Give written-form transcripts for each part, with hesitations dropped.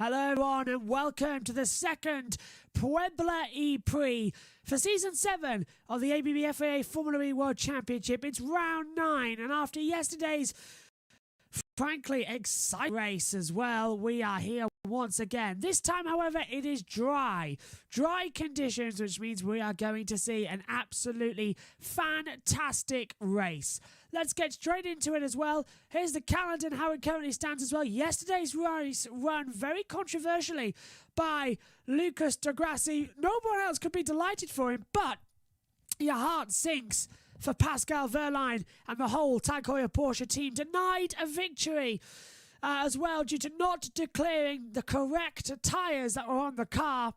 Hello everyone and welcome to the second Puebla ePrix for Season 7 of the ABB FAA Formula E World Championship. It's round 9 and after yesterday's frankly exciting race as well, we are here once again. This time, however, it is dry conditions, which means we are going to see an absolutely fantastic race. Let's get straight into it as well. Here's the calendar and how it currently stands as well. Yesterday's race run very controversially by Lucas Di Grassi. No one else could be delighted for him, but your heart sinks for Pascal Wehrlein and the whole Tag Heuer Porsche team, denied a victory as well due to not declaring the correct tyres that were on the car.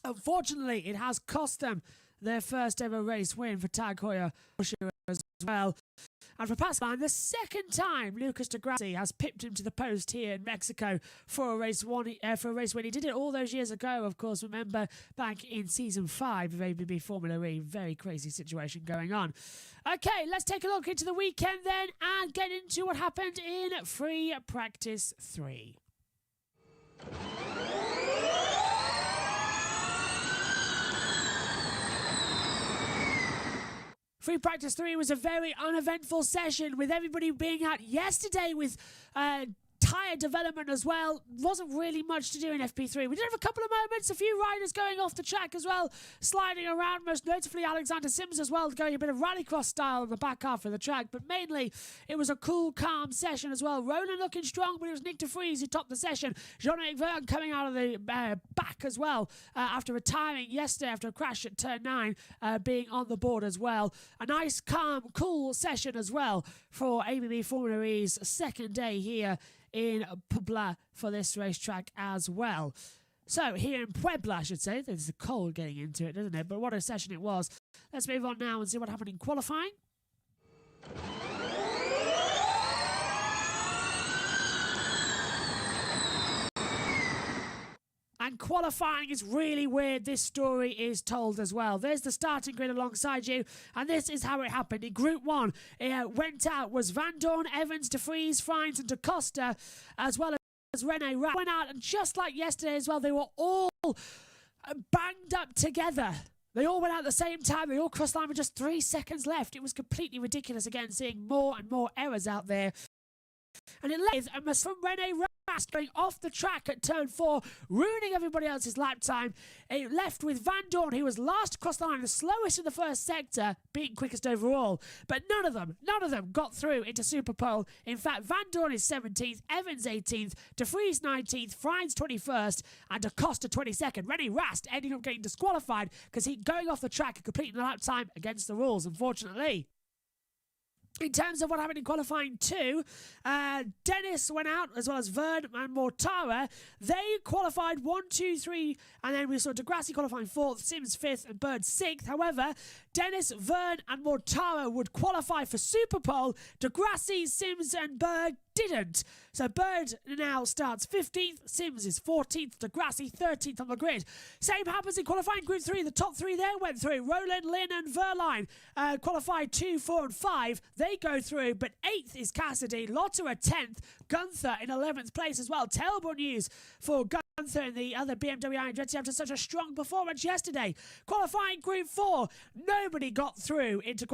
Unfortunately, it has cost them their first ever race win for Tag Heuer Porsche as well. And for Pascal, the second time Lucas Di Grassi has pipped him to the post here in Mexico for a race when he did it all those years ago. Of course, remember back in Season 5 of ABB Formula E. Very crazy situation going on. Okay, let's take a look into the weekend then and get into what happened in Free Practice 3. Free Practice 3 was a very uneventful session with everybody being out yesterday with tyre development as well. Wasn't really much to do in FP3. We did have a couple of moments, a few riders going off the track as well, sliding around, most notably Alexander Sims as well, going a bit of rallycross style on the back half of the track, but mainly it was a cool, calm session as well. Roland looking strong, but it was Nick de Vries who topped the session. Jean-Eric Vergne coming out of the back as well after retiring yesterday after a crash at turn 9, being on the board as well. A nice, calm, cool session as well for ABB Formula E's second day here in Puebla for this racetrack as well. So here in Puebla, I should say. There's the cold getting into it, doesn't it? But what a session it was. Let's move on now and see what happened in qualifying. And qualifying is really weird. This story is told as well. There's the starting grid alongside you, and this is how it happened. In Group 1, went out was Van Dorn, Evans, de Vries, Frines, and Da Costa, as well as Rene Rast. Went out, and just like yesterday as well, they were all banged up together. They all went out at the same time. They all crossed the line with just 3 seconds left. It was completely ridiculous, again, seeing more and more errors out there. And it led from Rene Rast going off the track at turn 4, ruining everybody else's lap time. It left with Van Dorn, who was last across the line, the slowest in the first sector, being quickest overall. But none of them got through into Superpole. In fact, Van Dorn is 17th, Evans 18th, de Vries 19th, Frines 21st, and Da Costa 22nd. Rene Rast ending up getting disqualified because he going off the track and completing the lap time against the rules, unfortunately. In terms of what happened in qualifying 2, Dennis went out as well as Verne and Mortara. They qualified 1, 2, 3, and then we saw Di Grassi qualifying 4th, Sims 5th, and Bird 6th. However, Dennis, Verne, and Mortara would qualify for Superpole. Di Grassi, Sims, and Bird didn't. So Bird now starts 15th, Sims is 14th, Di Grassi 13th on the grid. Same happens in qualifying Group 3. The top 3 there went through. Roland, Lynn, and Wehrlein qualified 2, 4, and 5. They go through, but 8th is Cassidy, Lotterer 10th, Gunther in 11th place as well. Terrible news for Gunther and the other BMW Iron Jets after such a strong performance yesterday. Qualifying Group 4, nobody got through into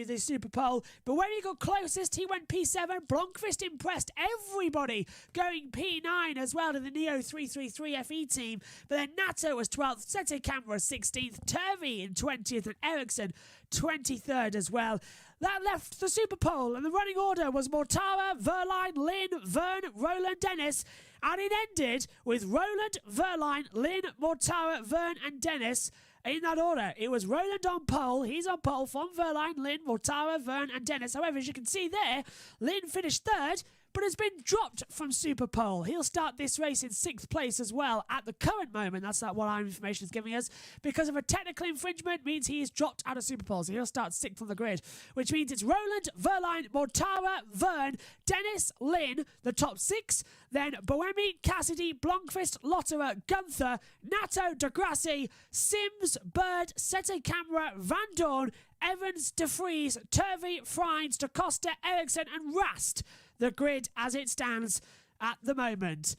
the Superpole, but when he got closest, he went P7. Blomqvist impressed everybody, going P9 as well to the Neo 333 FE team. But then Nato was 12th, Sete Camera 16th, Turvey in 20th, and Ericsson 23rd as well. That left the Superpole, and the running order was Mortara, Wehrlein, Lynn, Verne, Roland, Dennis, and it ended with Roland, Wehrlein, Lynn, Mortara, Verne, and Dennis. In that order, it was Roland on pole. He's on pole from Wehrlein, Lynn, Mortara, Verne, and Dennis. However, as you can see there, Lynn finished 3rd, but has been dropped from Superpole. He'll start this race in 6th place as well at the current moment. That's what our information is giving us. Because of a technical infringement means he is dropped out of Superpole. So he'll start 6th on the grid, which means it's Roland, Wehrlein, Mortara, Verne, Dennis, Lynn, the top 6. Then Boemi, Cassidy, Blomqvist, Lotterer, Gunther, Nato, Di Grassi, Sims, Bird, Sete Camera, Van Dorn, Evans, de Vries, Turvey, Frines, Da Costa, Ericsson, and Rast. The grid as it stands at the moment.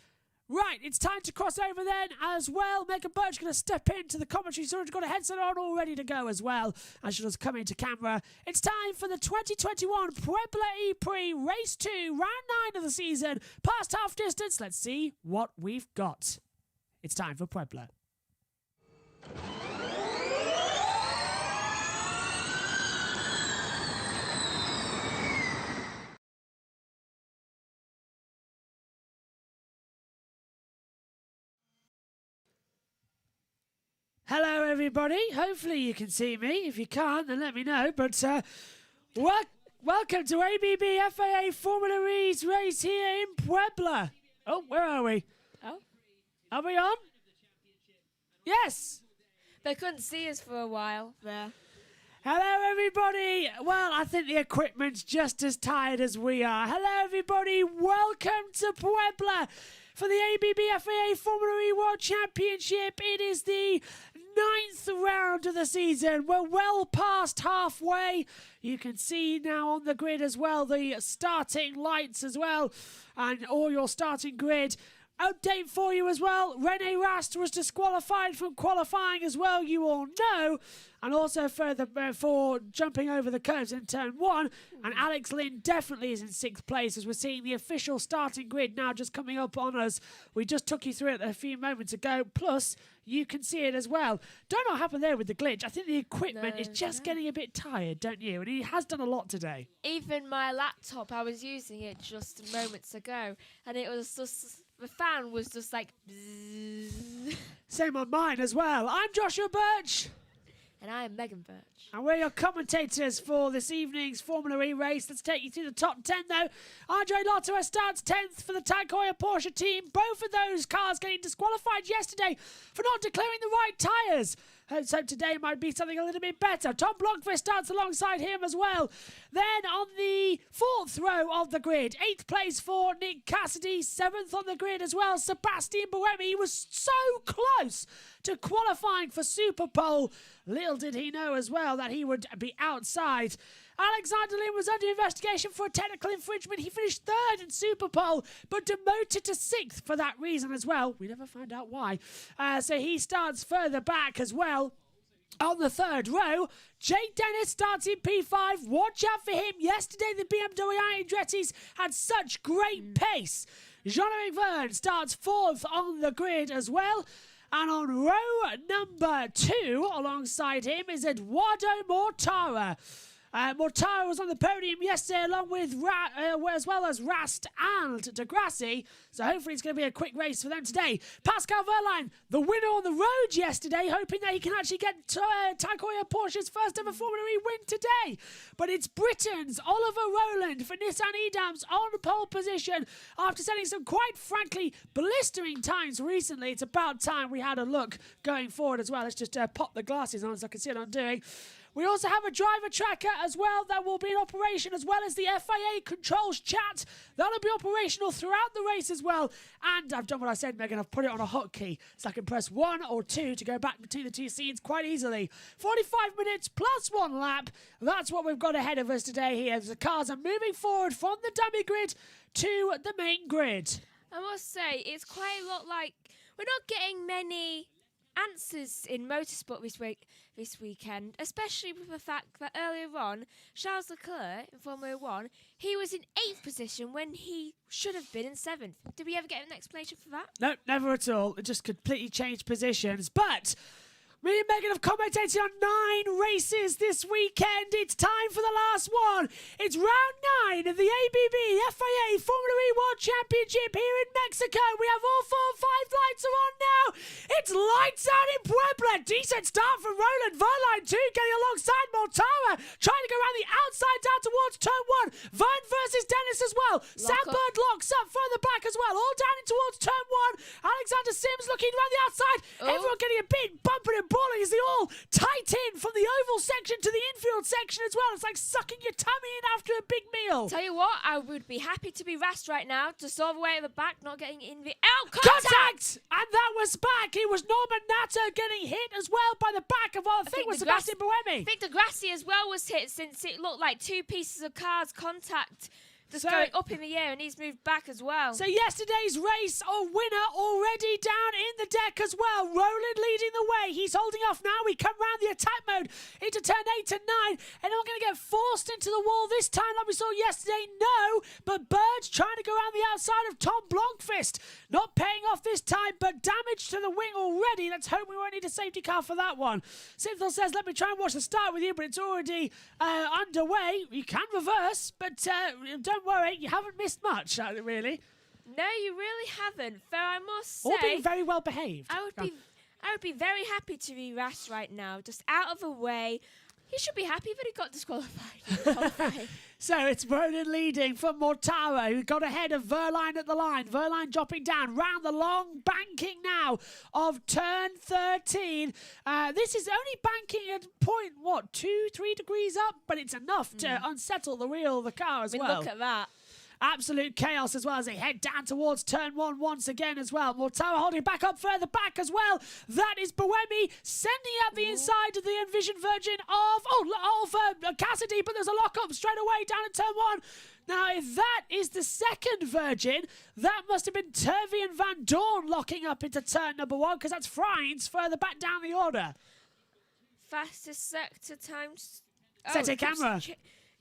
Right, it's time to cross over then as well. Megan Birch going to step into the commentary. She's already got a headset on, all ready to go as well. And she'll just come into camera. It's time for the 2021 Puebla ePrix Race 2, Round 9 of the season. Past half distance, let's see what we've got. It's time for Puebla. Hello, everybody. Hopefully you can see me. If you can't, then let me know. But welcome to ABB FAA Formula E's race here in Puebla. Oh, where are we? Oh. Are we on? Yes. They couldn't see us for a while there. Hello, everybody. Well, I think the equipment's just as tired as we are. Hello, everybody. Welcome to Puebla for the ABB FAA Formula E World Championship. It is the 9th round of the season. We're well past halfway. You can see now on the grid as well the starting lights as well and all your starting grid. Update for you as well. Rene Rast was disqualified from qualifying as well, you all know. And also further for jumping over the curves in turn 1. And Alex Lynn definitely is in 6th place as we're seeing the official starting grid now just coming up on us. We just took you through it a few moments ago. Plus, you can see it as well. Don't know what happened there with the glitch. I think the equipment is just getting a bit tired, don't you? And he has done a lot today. Even my laptop, I was using it just moments ago. And it was just... the fan was just like... bzzz. Same on mine as well. I'm Joshua Birch. And I am Megan Birch. And we're your commentators for this evening's Formula E race. Let's take you through the top 10, though. Andre Lotto starts 10th for the Tag Heuer Porsche team. Both of those cars getting disqualified yesterday for not declaring the right tyres. So today might be something a little bit better. Tom Blomqvist starts alongside him as well. Then on the 4th row of the grid, 8th place for Nick Cassidy, 7th on the grid as well. Sebastian Buemi was so close to qualifying for Super Pole. Little did he know as well that he would be outside. Alexander Lynn was under investigation for a technical infringement. He finished 3rd in Super Pole, but demoted to 6th for that reason as well. We never found out why. So he starts further back as well. On the 3rd row, Jake Dennis starts in P5. Watch out for him. Yesterday, the BMW Andretti's had such great pace. Jean-Eric Verne starts 4th on the grid as well. And on row number 2, alongside him, is Eduardo Mortara. Mortara was on the podium yesterday along with as well as Rast and Degrassi. So hopefully it's going to be a quick race for them today. Pascal Wehrlein, the winner on the road yesterday, hoping that he can actually get Tag Heuer Porsche's first ever Formula E win today. But it's Britain's Oliver Rowland for Nissan Edams on pole position after setting some quite frankly blistering times recently. It's about time we had a look going forward as well. Let's just pop the glasses on so I can see what I'm doing. We also have a driver tracker as well that will be in operation, as well as the FIA controls chat. That'll be operational throughout the race as well. And I've done what I said, Megan. I've put it on a hotkey, so I can press 1 or 2 to go back between the two scenes quite easily. 45 minutes plus 1 lap. That's what we've got ahead of us today here. The cars are moving forward from the dummy grid to the main grid. I must say, it's quite a lot like... we're not getting many answers in motorsport this weekend, especially with the fact that earlier on, Charles Leclerc in Formula 1, he was in 8th position when he should have been in 7th. Did we ever get an explanation for that? No, never at all. It just completely changed positions. But me and Megan have commentated on 9 races this weekend. It's time for the last one. It's round 9 of the ABB FIA Formula E World Championship here in Mexico. We have all 4 and 5 lights are on now. It's lights out in Puebla. Decent start from Roland. Verline 2 getting alongside Mortara. Trying to go around the outside down towards turn 1. Verne versus Dennis as well. Sandberg locks up further back as well. All down in towards turn 1. Alexander Sims looking around the outside. Everyone getting a bit bumping and balling as they all tight in from the oval section to the infield section as well. It's like sucking your tummy in after a big meal. Tell you what, I would be happy to be Rast right now, just all the way at the back, not getting in the... Contact! And that was back. It was Norman Nato getting hit as well by the back of what I think was Sebastian Buemi. I think Degrassi as well was hit, since it looked like 2 pieces of cars contact just going up in the air, and he's moved back as well. So yesterday's race, winner already down in the deck as well. Roland leading the way. He's holding off now. We come round the attack mode into turn 8 and 9. And we're going to get forced into the wall this time like we saw yesterday. No, but Bird's trying to go around the outside of Tom Blomqvist. Not paying off this time, but damage to the wing already. Let's hope we won't need a safety car for that one. Synthel says, let me try and watch the start with you, but it's already underway. You can reverse, but don't worry, you haven't missed much, really. No, you really haven't. Though I must say, all being very well behaved. I would be very happy to be Ras right now, just out of the way. He should be happy that he got disqualified. So it's Ronan leading from Mortara, who got ahead of Verline at the line. Verline dropping down round the long banking now of turn 13. This is only banking at 2-3 degrees up, but it's enough to unsettle the wheel of the car as well. Look at that. Absolute chaos as well as they head down towards turn 1 once again as well. Mortara holding back up further back as well. That is Boemi sending out the inside of the Envision Virgin of Cassidy, but there's a lock-up straight away down at turn 1. Now, if that is the second Virgin, that must have been Turvey and Van Dorn locking up into turn number 1, because that's Friends further back down the order. Fastest sector times. Sector camera.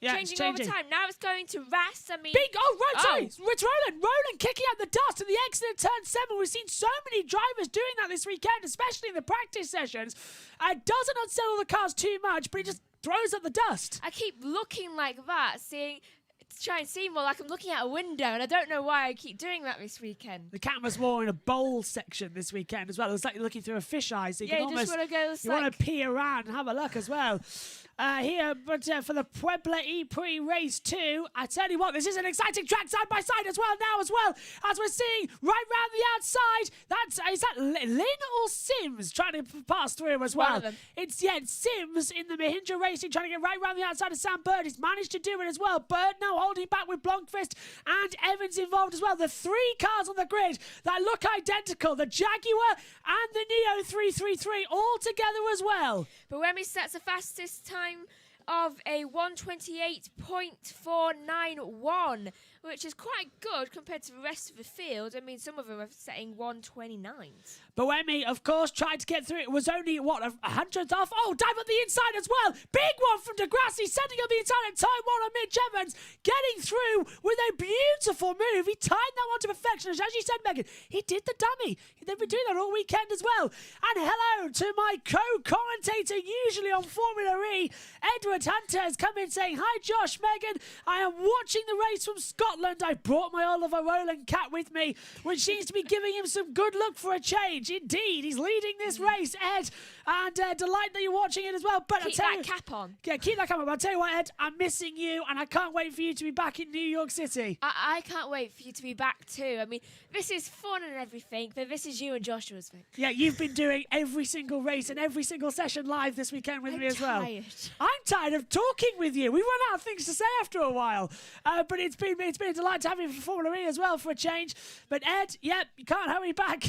Changing all the time. Now it's going to Ras. I mean, sorry. It's Roland. Roland kicking out the dust in the exit at turn 7. We've seen so many drivers doing that this weekend, especially in the practice sessions. It doesn't unsettle the cars too much, but it just throws up the dust. I keep looking like that, to try and see more like I'm looking out a window, and I don't know why I keep doing that this weekend. The camera's more in a bowl section this weekend as well. It's like you're looking through a fisheye, so you can almost, just want to go. You want to pee around and have a look as well. For the Puebla ePrix Race 2, I tell you what, this is an exciting track side by side as well as we're seeing right round the outside. Is that Lynn or Sims trying to pass through as well? One of them. It's Sims in the Mahindra Racing trying to get right round the outside of Sam Bird. He's managed to do it as well. Bird now holding back with Blomqvist and Evans involved as well. The 3 cars on the grid that look identical, the Jaguar and the Neo 333 all together as well. But when we set the fastest time of a 1:28.491, which is quite good compared to the rest of the field. I mean, some of them are setting 1:29s. Boemi, of course, tried to get through. It was only, a 100th off. Oh, dive up the inside as well. Big one from Degrassi, setting up the inside at time 1 on Mitch Evans, getting through with a beautiful move. He timed that one to perfection. As you said, Megan, he did the dummy. They've been doing that all weekend as well. And hello to my co-commentator, usually on Formula E, Edward Hunter, has come in saying, hi, Josh, Megan. I am watching the race from Scotland. I brought my Oliver Rowland cat with me, which seems to be giving him some good luck for a change. Indeed, he's leading this race, Ed, and delight that you're watching it as well. But keep that cap on. Yeah, keep that cap on. But I'll tell you what, Ed, I'm missing you, and I can't wait for you to be back in New York City. I can't wait for you to be back too. I mean, this is fun and everything, but this is you and Joshua's thing. Yeah, you've been doing every single race and every single session live this weekend with me as well. I'm tired of talking with you. We've run out of things to say after a while. But it's been a delight to have you for Formula E as well for a change. But Ed, you can't hurry back.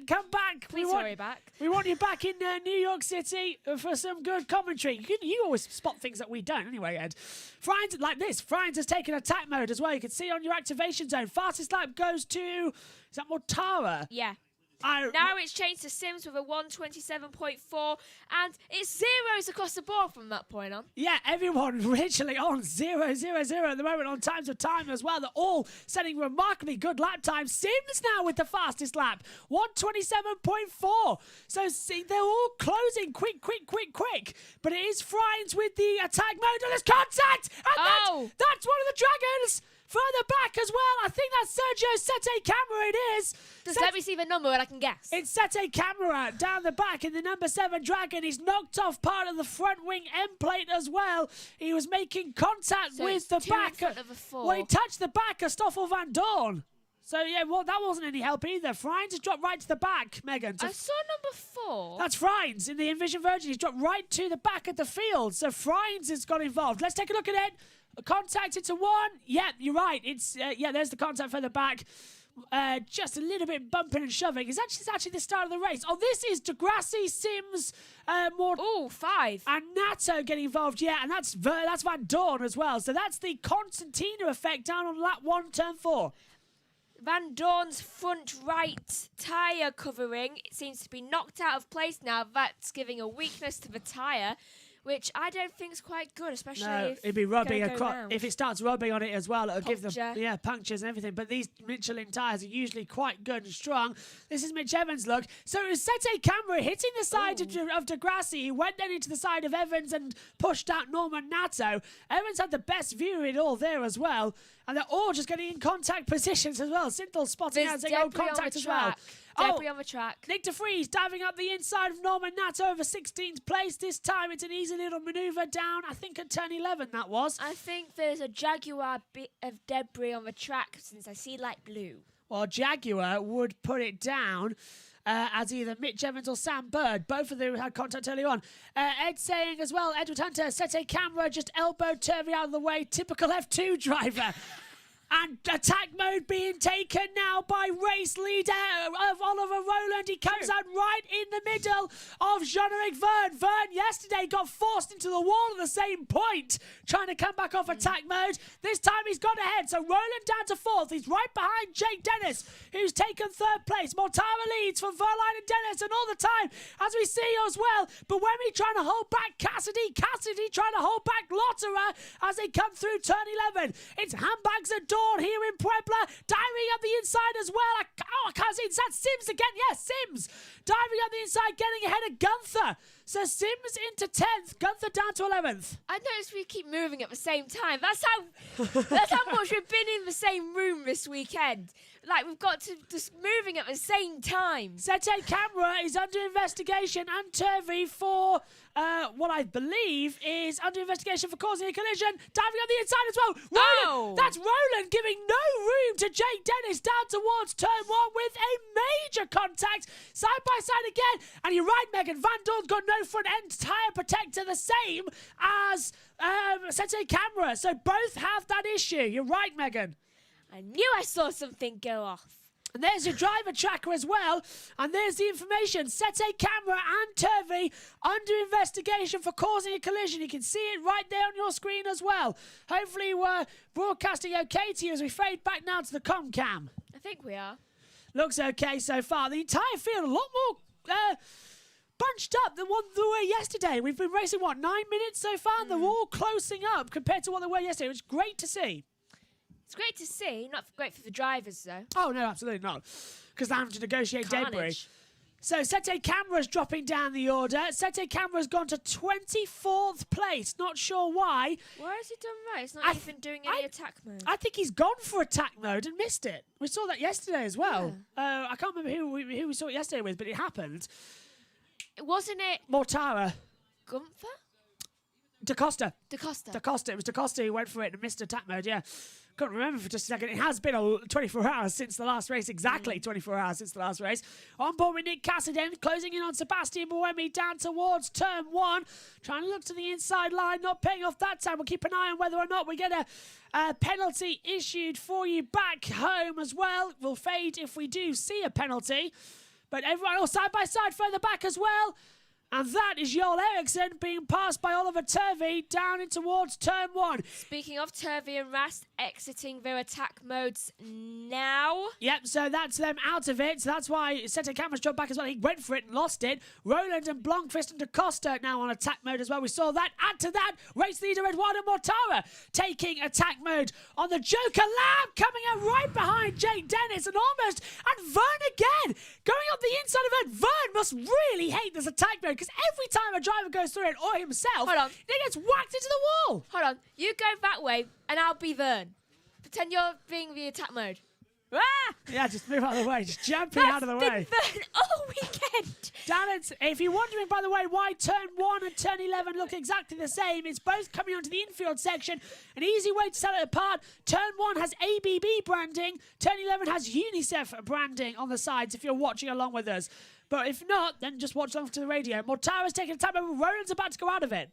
Come back. Please hurry back. We want you back in New York City for some good commentary. You always spot things that we don't anyway, Ed. Friends like this. Friends has taken attack mode as well. You can see on your activation zone. Fastest lap goes to, is that Mortara? Yeah. Now it's changed to Sims with a 1:27.4, and it's zeros across the board from that point on. Yeah, everyone literally on 0, 0, 0 at the moment on times of time as well. They're all setting remarkably good lap times. Sims now with the fastest lap, 1:27.4. So see, they're all closing quick. But it is Friends with the attack mode, and there's contact! And that's one of the dragons! Further back as well, I think that's Sergio Sete Camera, it is. Just let me see the number and I can guess. It's Sete Camera down the back in the number 7 Dragon. He's knocked off part of the front wing end plate as well. He was making contact with the back. In front of the 4. Well, he touched the back of Stoffel Van Dorn. So, yeah, well, that wasn't any help either. Friends has dropped right to the back, Megan. I saw number 4. That's Friends in the Envision Virgin. He's dropped right to the back of the field. So, Friends has got involved. Let's take a look at it. Contact into 1. Yeah, you're right. It's there's the contact further back. just a little bit bumping and shoving. It's actually the start of the race. Oh, this is Degrassi, Sims, more... Ooh, 5. And Natto getting involved, yeah, and that's Van Dorn as well. So that's the Constantina effect down on lap 1, turn 4. Van Dorn's front right tyre covering, it seems to be knocked out of place now. That's giving a weakness to the tyre, which I don't think is quite good, especially if it'd be rubbing it's gonna go across. round. If it starts rubbing on it as well, it'll give them Puncture. punctures and everything. But these Michelin tyres are usually quite good and strong. This is Mitch Evans' look. So it was Sete Camera hitting the side of Degrassi. He went then into the side of Evans and pushed out Norman Natto. Evans had the best view of it all there as well. And they're all just getting in contact positions as well. Sinthal spotting out saying, contact as well. Debris on the track. Nick de Vries diving up the inside of Norman Natto over 16th place. This time it's an easy little manoeuvre down, I think at turn 11 that was. I think there's a Jaguar bit of debris on the track since I see light blue. Well, Jaguar would put it down as either Mitch Evans or Sam Bird. Both of them had contact early on. Ed saying as well, Edward Hunter, Sete Camera just elbowed Turvey out of the way. Typical F2 driver. And attack mode being taken now by race leader of Oliver Rowland. He comes out right in the middle of Jean-Eric Verne. Verne yesterday got forced into the wall at the same point, trying to come back off attack mode. This time he's got ahead. So Rowland down to 4th. He's right behind Jake Dennis, who's taken 3rd place. Mortara leads from Verline and Dennis. And all the time, as we see as well, Buemi trying to hold back Cassidy. Cassidy trying to hold back Lotterer as they come through turn 11. It's handbags at dawn here in Puebla, diving up the inside as well. I can't see it. Is that Sims again? Yes, Sims diving up the inside, getting ahead of Gunther. So Sims into 10th, Gunther down to 11th. I noticed we keep moving at the same time. That's how much we've been in the same room this weekend. Like, we've got to just moving at the same time. Sete Camera is under investigation and Turvey for what I believe is under investigation for causing a collision. Diving on the inside as well. Roland, that's Roland giving no room to Jake Dennis down towards turn 1 with a major contact. Side by side again. And you're right, Megan. Van Dorn's got no front end tyre protector, the same as Sete Camera. So both have that issue. You're right, Megan. I knew I saw something go off. And there's your driver tracker as well. And there's the information. Sete Camera and Turvey under investigation for causing a collision. You can see it right there on your screen as well. Hopefully we're broadcasting okay to you as we fade back now to the Comcam. I think we are. Looks okay so far. The entire field a lot more bunched up than what they were yesterday. We've been racing, 9 minutes so far? And they're all closing up compared to what they were yesterday, which is great to see. It's great to see, not great for the drivers though. Oh, no, absolutely not. Because they're having to negotiate Carnage. debris. So Sete Camera's dropping down the order. Sete Camera's gone to 24th place. Not sure why. Why has he done right? He's not even doing any attack mode. I think he's gone for attack mode and missed it. We saw that yesterday as well. I can't remember who we saw it yesterday with, but it happened. Wasn't it Mortara. Gunther? Da Costa. Da Costa. Da Costa. It was Da Costa who went for it and missed attack mode, yeah. Couldn't remember for just a second. It has been 24 hours since the last race. Exactly 24 hours since the last race. On board with Nick Cassidy, closing in on Sebastian Buemi down towards turn 1. Trying to look to the inside line, not paying off that time. We'll keep an eye on whether or not we get a penalty issued for you back home as well. We'll fade if we do see a penalty. But everyone else side by side further back as well. And that is Joel Eriksson being passed by Oliver Turvey down in towards turn 1. Speaking of Turvey and Rast exiting their attack modes now. Yep, so that's them out of it. So that's why Sete Camera's dropped back as well. He went for it and lost it. Roland and Blomqvist and Da Costa now on attack mode as well. We saw that. Add to that, race leader Eduardo Mortara taking attack mode on the Joker Lab, coming out right behind Jake Dennis and Vern again. Going up the inside of it. Vern must really hate this attack mode because every time a driver goes through it or himself, he gets whacked into the wall. Hold on. You go that way and I'll be Vern. Pretend you're being the attack mode. Ah! Yeah, just move out of the way. Just jumping out of the way. Vern all weekend. Damn it. If you're wondering, by the way, why turn 1 and turn 11 look exactly the same, it's both coming onto the infield section. An easy way to tell it apart. Turn 1 has ABB branding. Turn 11 has UNICEF branding on the sides if you're watching along with us. But if not, then just watch along to the radio. Mortara's taking time over. Roland's about to go out of it.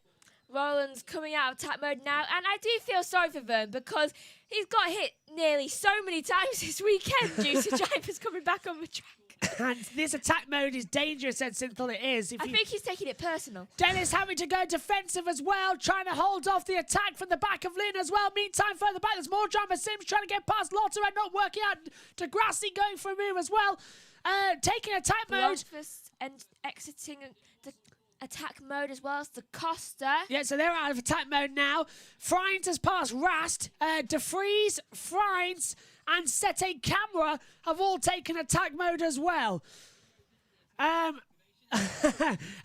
Roland's coming out of attack mode now, and I do feel sorry for Vern because he's got hit nearly so many times this weekend due to drivers coming back on the track. And this attack mode is dangerous, said Synthol. It is. I think he's taking it personal. Dennis having to go defensive as well, trying to hold off the attack from the back of Lynn as well. Meantime, further back, there's more drama. Sims trying to get past Lotta and not working out. Degrassi going for a move as well. Taking attack mode. Blomqvist and exiting the attack mode as well as the Costa. Yeah, so they're out of attack mode now. Frines has passed Rast. DeFries, Frines, and Sete Camera have all taken attack mode as well. And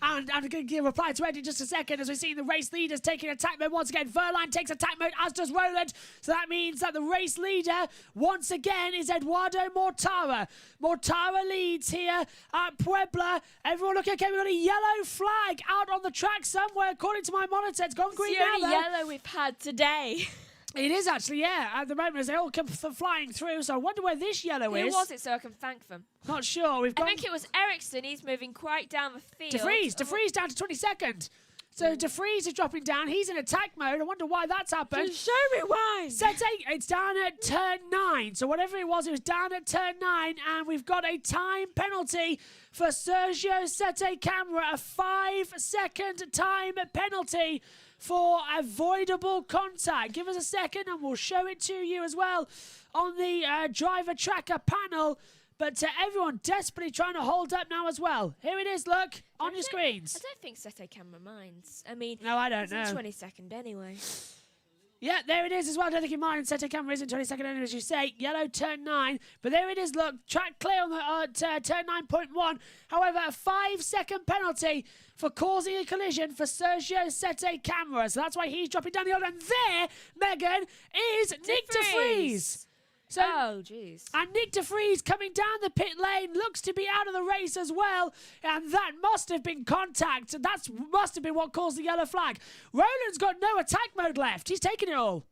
I'm going to give a reply to Ed in just a second as we've seen the race leaders taking attack mode once again. Verline takes attack mode, as does Roland. So that means that the race leader once again is Eduardo Mortara. Mortara leads here at Puebla. Everyone look okay. We've got a yellow flag out on the track somewhere. According to my monitor, it's gone green It's the now. only yellow we've had today. It is actually, yeah, at the moment as they all come flying through. So I wonder where this yellow is. Who was it so I can thank them? Not sure. I think it was Ericsson. He's moving quite down the field. DeFries down to 22nd. So DeFries is dropping down. He's in attack mode. I wonder why that's happened. Just show me why. Sete, it's down at turn 9. So whatever it was down at turn 9. And we've got a time penalty for Sergio Sete Camera. A 5-second time penalty for avoidable contact. Give us a second and we'll show it to you as well on the driver tracker panel. But everyone desperately trying to hold up now as well. Here it is, look, on your screens. I don't think Sete Camera minds. I mean, no, I don't know. It's 22nd anyway. Yeah, there it is as well. I don't think you mind. Sete Camera isn't 22nd anyway, as you say. Yellow turn 9. But there it is, look. Track clear on the turn 9.1. However, a 5-second penalty for causing a collision for Sergio Sete Camera. So that's why he's dropping down the order. And there, Megan, is Nick DeFries. So, oh, jeez. And Nick DeFries coming down the pit lane looks to be out of the race as well. And that must have been contact. That must have been what caused the yellow flag. Roland's got no attack mode left. He's taken it all.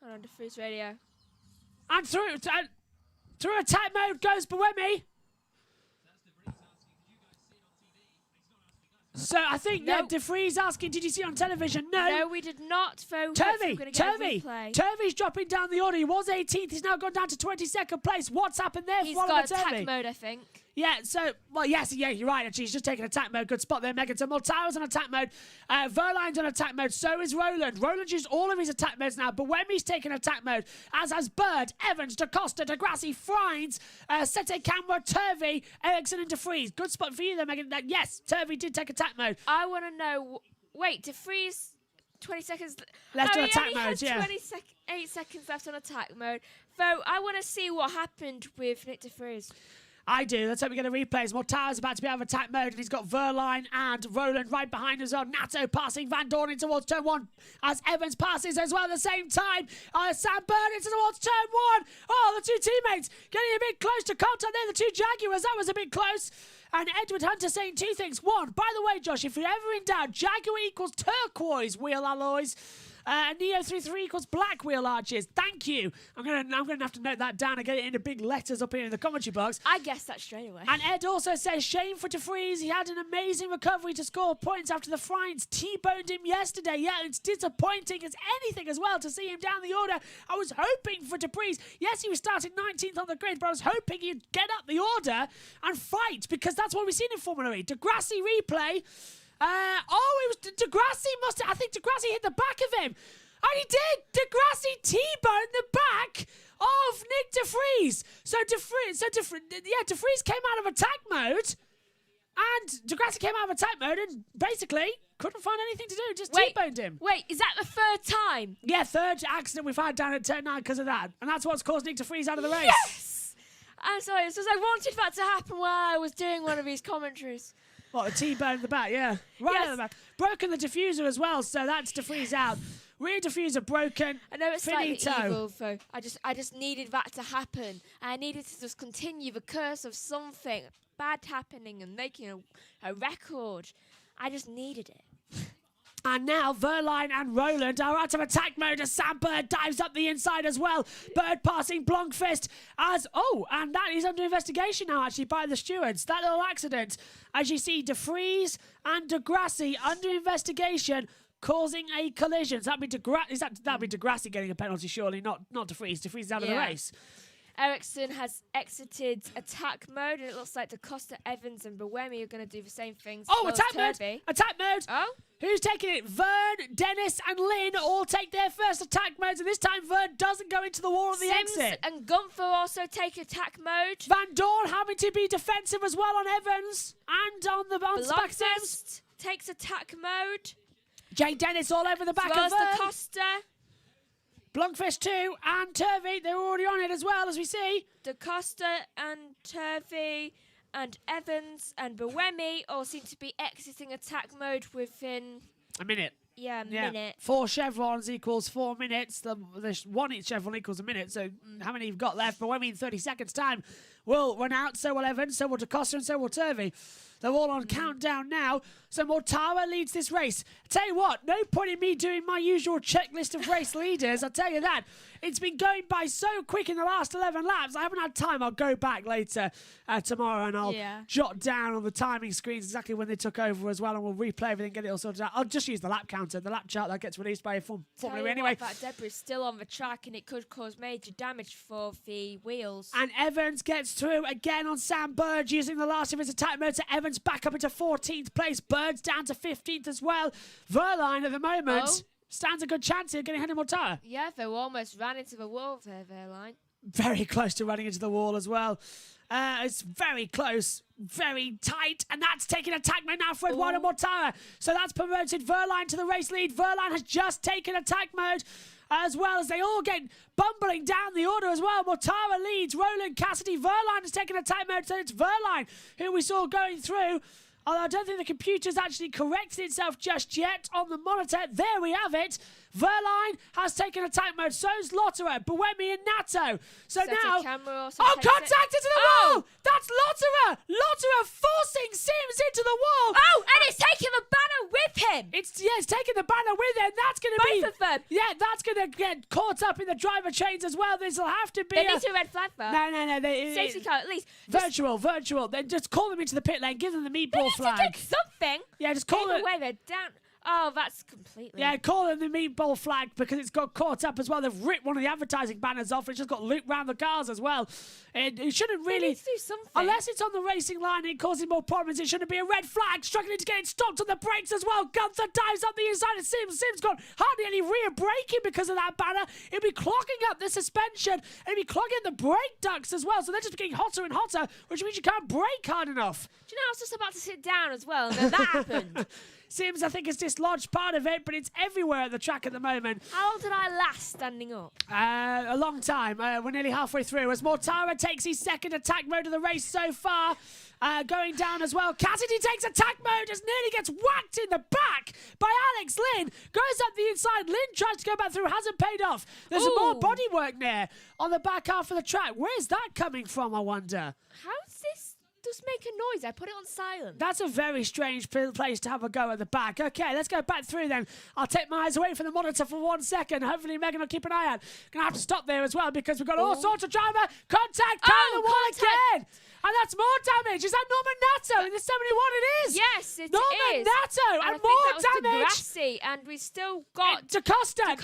Hold on, DeFries radio. And through attack mode goes Buemi. So I think that DeFries asking, did you see it on television? No, we did not. Turvey's dropping down the order. He was 18th. He's now gone down to 22nd place. What's happened there? He's got attack mode, I think. Yeah, so, well, yes, yeah, you're right, actually. He's just taking attack mode. Good spot there, Megan. So Mortara's on attack mode. Verline's on attack mode. So is Roland. Roland's used all of his attack modes now. But Buemi's taking attack mode, as has Bird, Evans, DaCosta, Degrassi, Frines, Sete Camera, Turvey, Ericsson, and DeFries. Good spot for you there, Megan. Yes, Turvey did take attack mode. I want to know, wait, DeFries, 20 seconds left on attack mode, yeah. 8 seconds left on attack mode. So I want to see what happened with Nick DeFries. I do. Let's hope we get a replay. As Mortara's about to be out of attack mode, and he's got Verline and Roland right behind as well. Nato passing Van Dorn in towards turn 1 as Evans passes as well at the same time. Sam Bird into towards turn 1. Oh, the two teammates getting a bit close to contact there. The two Jaguars. That was a bit close. And Edward Hunter saying two things. One, by the way, Josh, if you're ever in doubt, Jaguar equals turquoise wheel alloys. Neo 33 equals black wheel arches. Thank you. I'm gonna have to note that down and get it into big letters up here in the commentary box. I guessed that straight away. And Ed also says, shame for DeFries. He had an amazing recovery to score points after the Frines T-boned him yesterday. Yeah, it's disappointing as anything as well to see him down the order. I was hoping for DeFries. Yes, he was starting 19th on the grid, but I was hoping he'd get up the order and fight, because that's what we've seen in Formula E. Degrassi replay. It was Degrassi I think Degrassi hit the back of him. And he did! Degrassi T-boned the back of Nick DeFries. So DeFries came out of attack mode. And Degrassi came out of attack mode and basically couldn't find anything to do. Just T-boned him. Wait, is that the third time? Yeah, third accident we've had down at turn 9 because of that. And that's what's caused Nick DeFries out of the race. Yes! I'm sorry, it's just I wanted that to happen while I was doing one of these commentaries. What, a T-bone in the back, yeah. Right at the back. Broken the diffuser as well, so that's DeFries out. Rear diffuser broken. I know it's slightly evil, though. I just needed that to happen. I needed to just continue the curse of something bad happening and making a record. I just needed it. And now Verline and Roland are out of attack mode as Sam Bird dives up the inside as well. Bird passing Blomqvist as... Oh, and that is under investigation now, actually, by the stewards. That little accident. As you see, DeFries and Degrassi under investigation. causing a collision. So that'd be Degrassi getting a penalty, surely, not DeFries. DeFries is out of the race. Ericsson has exited attack mode, and it looks like Da Costa, Evans, and Buemi are going to do the same things. Oh, attack mode! Attack mode! Oh? Who's taking it? Vern, Dennis, and Lynn all take their first attack modes, and this time Vern doesn't go into the wall of the Sims exit. and Gunther also take attack mode. Van Dorn having to be defensive as well on Evans and on the back Sims. Takes attack mode. Jay Dennis all over the back as well of as Vern. Da Costa. Blunkfist too, and Turvey, they're already on it as well, as we see. Da Costa and Turvey and Evans and Buemi all seem to be exiting attack mode within... a minute. Yeah, a minute. 4 chevrons equals 4 minutes. The one each chevron equals a minute. So how many you've got left? Buemi in 30 seconds' time will run out. So will Evans, so will Da Costa, and so will Turvey. They're all on countdown now. So Mortara leads this race. Tell you what, no point in me doing my usual checklist of race leaders. I'll tell you that. It's been going by so quick in the last 11 laps. I haven't had time. I'll go back later tomorrow and I'll jot down on the timing screens exactly when they took over as well, and we'll replay everything, get it all sorted out. I'll just use the lap counter, the lap chart that gets released by Formula E anyway. That debris is still on the track and it could cause major damage for the wheels. And Evans gets through again on Sam Bird using the last of his attack mode. So Evans back up into 14th place. Bird's down to 15th as well. Verline at the moment stands a good chance here getting ahead of Mortara. Yeah, they almost ran into the wall there, Verline. Very close to running into the wall as well. It's very close, very tight, and that's taking attack mode now for Eduardo Mortara. So that's promoted Verline to the race lead. Verline has just taken attack mode, as well as they all get bumbling down the order as well. Mortara leads, Roland, Cassidy, Verline has taken attack mode, so it's Verline who we saw going through. Although I don't think the computer's actually corrected itself just yet on the monitor. There we have it. Verline has taken attack mode. So's Lotterer, Buemi and Nato. So now... contact into the wall! That's Lotterer! Lotterer forcing Sims into the wall! Oh, and it's taking the banner with him! It's taking the banner with him. That's going to be... Both of them! Yeah, that's going to get caught up in the driver chains as well. This will have to be... They need a red flag though. No. Safety car, at least. Virtual. Then just call them into the pit lane. Give them the meatball flag. They need to do something. Yeah, just call them... Either way, they're down... Oh, that's completely... Yeah, call them the meatball flag because it's got caught up as well. They've ripped one of the advertising banners off. It's just got looped round the cars as well. It shouldn't really... They need to do something. Unless it's on the racing line and it causes more problems, it shouldn't be a red flag. Struggling to get it stopped on the brakes as well. Gunther dives up the inside of Sims. Sims got hardly any rear braking because of that banner. It'd be clogging up the suspension. It'd be clogging the brake ducts as well. So they're just getting hotter and hotter, which means you can't brake hard enough. Do you know I was just about to sit down as well, and then that happened? Sims, I think, has dislodged part of it, but it's everywhere at the track at the moment. How long did I last standing up? A long time. We're nearly halfway through as Mortara takes his second attack mode of the race so far. Going down as well. Cassidy takes attack mode as nearly gets whacked in the back by Alex Lynn. Goes up the inside. Lynn tries to go back through. Hasn't paid off. There's some more bodywork there on the back half of the track. Where's that coming from, I wonder? How's this? Just make a noise. I put it on silent. That's a very strange place to have a go at the back. Okay, let's go back through then. I'll take my eyes away from the monitor for 1 second. Hopefully Megan will keep an eye out. Gonna have to stop there as well because we've got all sorts of driver contact down the wall again. And that's more damage. Is that Norman Nato in the 71? It is. Yes, it Norman is. Nato and more damage. Degrassi, and we still got Da Costa.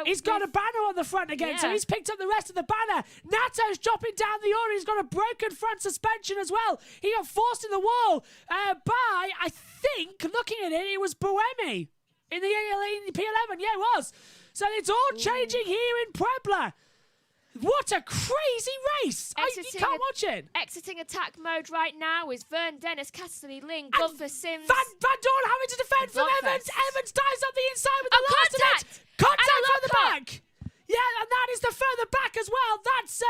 He's got a banner on the front again, so he's picked up the rest of the banner. Nato's dropping down the order. He's got a broken front suspension as well. He got forced in the wall by, I think, looking at it was Buemi in the P11. Yeah, it was. So it's all changing here in Puebla. What a crazy race! You can't watch it. Exiting attack mode right now is Vern, Dennis, Cassidy, Lynn, Gunther, Sims. Van Dorn having to defend from Evans. Evans dives up the inside with the last contact. of it. Contact from the back. Yeah, and that is the further back as well. That's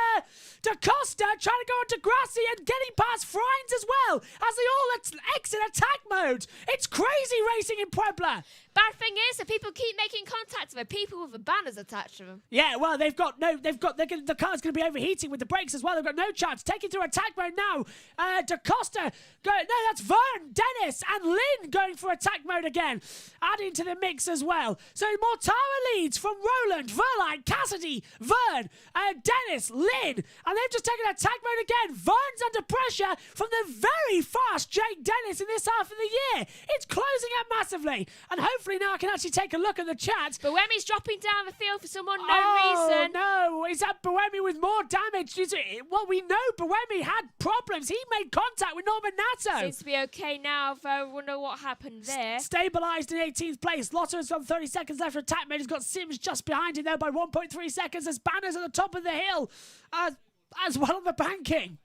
Da Costa trying to go on Degrassi and getting past Frines as well as they all exit attack mode. It's crazy racing in Puebla. Bad thing is that people keep making contact with people with the banners attached to them. Yeah, well, the car's going to be overheating with the brakes as well. They've got no chance. Taking through attack mode now. Da Costa, that's Vern, Dennis, and Lynn going for attack mode again. Adding to the mix as well. So Mortara leads from Roland, Verline, Cassidy, Vern, Dennis, Lynn, and they've just taken attack mode again. Vern's under pressure from the very fast Jake Dennis in this half of the year. It's closing up massively, and hopefully hopefully now I can actually take a look at the chat. But Wemmy's dropping down the field for some unknown reason. No, is that Buemi with more damage? Well, we know Buemi had problems. He made contact with Norman Nato. Seems to be okay now, though. I wonder what happened there. Stabilised in 18th place. Lotto has got 30 seconds left for attack mode. He's got Sims just behind him there by 1.3 seconds. There's Banners at the top of the hill as well on the banking.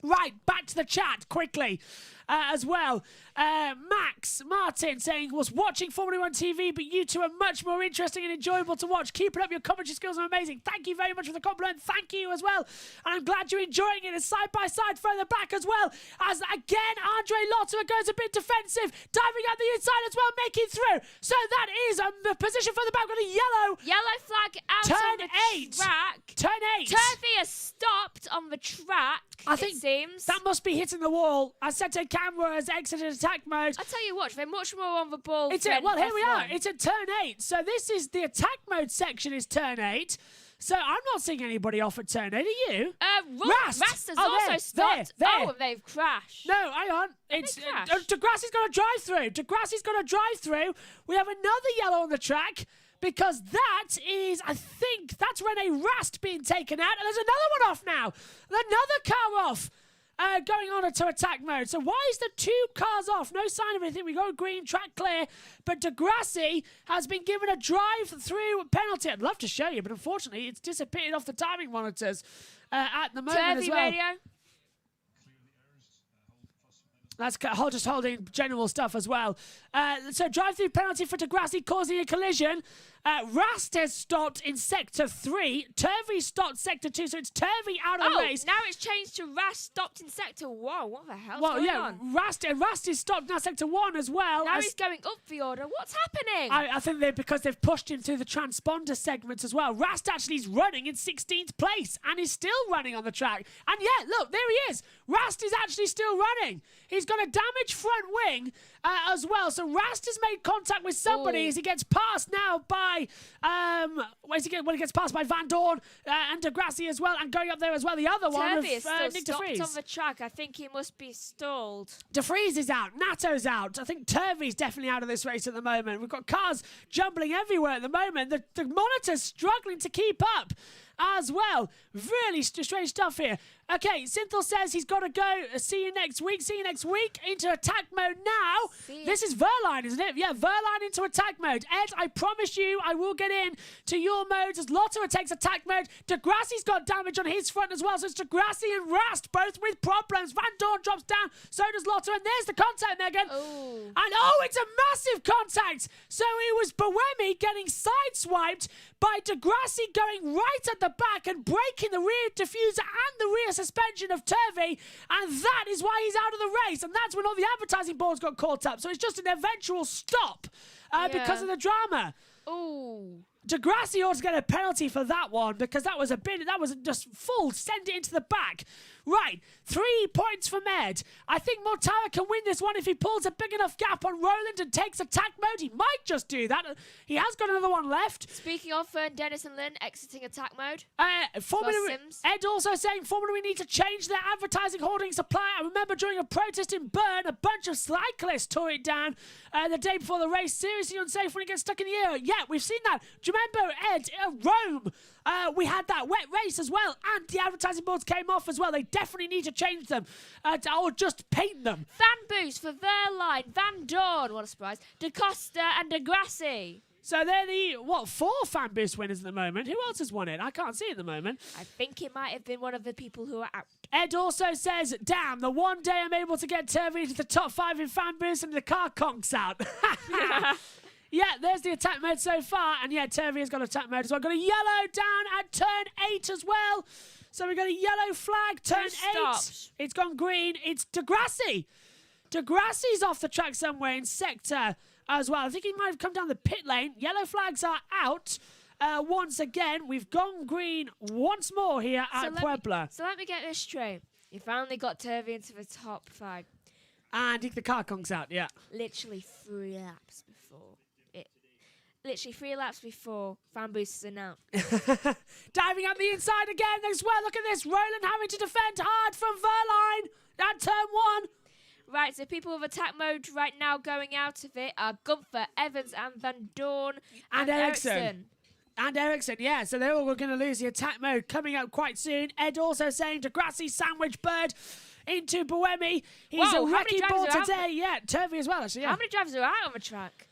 Right, back to the chat quickly as well. Max Martin saying, was watching Formula 1 TV, but you two are much more interesting and enjoyable to watch. Keep it up, your commentary skills are amazing. Thank you very much for the compliment. Thank you as well. And I'm glad you're enjoying it. And side by side further back as well. As again, Andre Lotto goes a bit defensive, diving out the inside as well, making through. So that is the position for the back with a Yellow flag out Turn on the 8. track. Turn 8. Turvey has stopped on the track, I think it seems. that must be hitting the wall. Assetto Camera has exited attack mode. I tell you what, they're much more on the ball. Here we are. It's at turn 8. So this is the attack mode section is turn 8. So I'm not seeing anybody off at turn 8. Are you? Rast has also stopped. There. They've crashed. No, hang on. It's Degrassi's got to drive through. Degrassi's got to drive through. We have another yellow on the track. Because that is, I think, that's Rene Rast being taken out. And there's another one off now. Another car off. Going on into attack mode. So why is the 2 cars off? No sign of anything. We got green, track clear. But Degrassi has been given a drive-through penalty. I'd love to show you, but unfortunately, it's disappeared off the timing monitors at the moment as well. Radio. That's just holding general stuff as well. So drive-through penalty for Degrassi causing a collision. Rast has stopped in Sector 3. Turvey stopped Sector 2, so it's Turvey out of the race. Now it's changed to Rast stopped in Sector 1. What the hell's going on? Rast is stopped now Sector 1 as well. Now he's going up the order. What's happening? I think because they've pushed him through the transponder segments as well. Rast actually is running in 16th place and is still running on the track. And yeah, look, there he is. Rast is actually still running. He's got a damaged front wing as well. So Rast has made contact with somebody as he gets passed now by when he gets passed by Van Dorn and Degrassi as well, and going up there as well the other one of Turvey is still Nick De stopped Vries. on the track. I think he must be stalled. De Vries is out. Nato's out. I think Turvey's definitely out of this race at the moment. We've got cars jumbling everywhere at the moment. The monitor's struggling to keep up as well. Really strange stuff here. Okay, Synthel says he's got to go. See you next week. See you next week. Into attack mode now. This is Verline, isn't it? Yeah, Verline into attack mode. Ed, I promise you I will get in to your modes as Lotto takes attack mode. Degrassi's got damage on his front as well, so it's Degrassi and Rast both with problems. Van Dorn drops down, so does Lotto, and there's the contact, Megan. And it's a massive contact. So it was Buemi getting sideswiped by Degrassi going right at the back and breaking the rear diffuser and the rear suspension of Turvey, and that is why he's out of the race, and that's when all the advertising boards got caught up. So it's just an eventual stop because of the drama. Degrassi ought to get a penalty for that one because that was just full send it into the back. Right, 3 points for Med. I think Mortara can win this one if he pulls a big enough gap on Roland and takes attack mode. He might just do that. He has got another one left. Speaking of Dennis and Lynn exiting attack mode. Ed also saying Formula we need to change their advertising hoarding supply. I remember during a protest in Bern, a bunch of cyclists tore it down the day before the race. Seriously unsafe when it gets stuck in the air. Yeah, we've seen that. Do you remember, Ed, Rome? We had that wet race as well, and the advertising boards came off as well. They definitely need to change them, or just paint them. Fan boost for Verline, Van Dorn, what a surprise, Da Costa and Degrassi. So they're the, 4 fan boost winners at the moment. Who else has won it? I can't see at the moment. I think it might have been one of the people who are out. Ed also says, damn, the one day I'm able to get Turvey into the top 5 in fan boost and the car conks out. Yeah, there's the attack mode so far. And yeah, Turvey has got attack mode as well. Got a yellow down at turn 8 as well. So we've got a yellow flag, turn 8. It's gone green. It's Degrassi. Degrassi's off the track somewhere in sector as well. I think he might have come down the pit lane. Yellow flags are out once again. We've gone green once more here at Puebla. So let me get this straight. You finally got Turvey into the top 5. And the car conks out, yeah. Literally 3 laps before. Literally 3 laps before fan boost is announced. Diving up the inside again as well. Look at this. Roland having to defend hard from Verline at turn 1. Right, so people with attack mode right now going out of it are Gunther, Evans, and Van Dorn And Ericsson. And Ericsson, yeah, so they're all going to lose the attack mode coming up quite soon. Ed also saying Degrassi, Sandwich, Bird into Buemi. He's Whoa, a how many wrecking ball drivers are out? today. Yeah, Turvey as well, actually. Yeah. How many drivers are out on the track?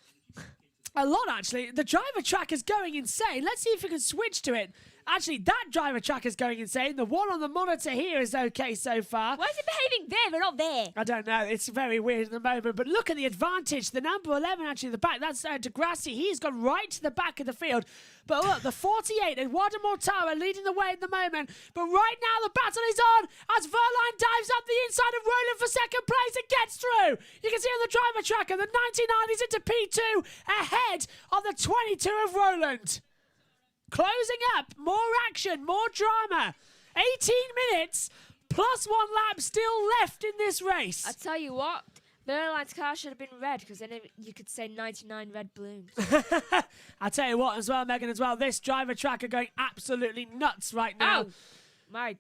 A lot, actually. The driver track is going insane. Let's see if we can switch to it. Actually, that driver track is going insane. The one on the monitor here is okay so far. Why is it behaving there but not there? I don't know. It's very weird at the moment. But look at the advantage. The number 11 actually in the back. That's Degrassi. He's gone right to the back of the field. But look, the 48, Eduardo Mortara leading the way at the moment. But right now the battle is on as Verline dives up the inside of Roland for second place and gets through. You can see on the driver tracker, the 99 is into P2 ahead of the 22 of Roland. Closing up, more action, more drama. 18 minutes plus 1 lap still left in this race. I tell you what, Verline's car should have been red because then you could say 99 red balloons. I tell you what as well, Megan, as well, this driver track are going absolutely nuts right now. Oh, my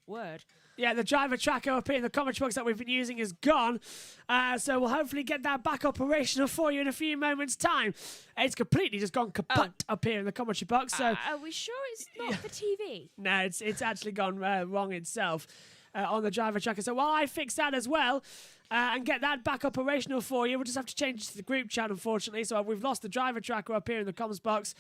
word. Yeah, the driver tracker up here in the commentary box that we've been using is gone. So we'll hopefully get that back operational for you in a few moments' time. It's completely just gone kaput up here in the commentary box. So Are we sure it's not the TV? no, it's actually gone wrong itself on the driver tracker. So while I fix that as well and get that back operational for you, we'll just have to change it to the group chat, unfortunately. So we've lost the driver tracker up here in the comms box.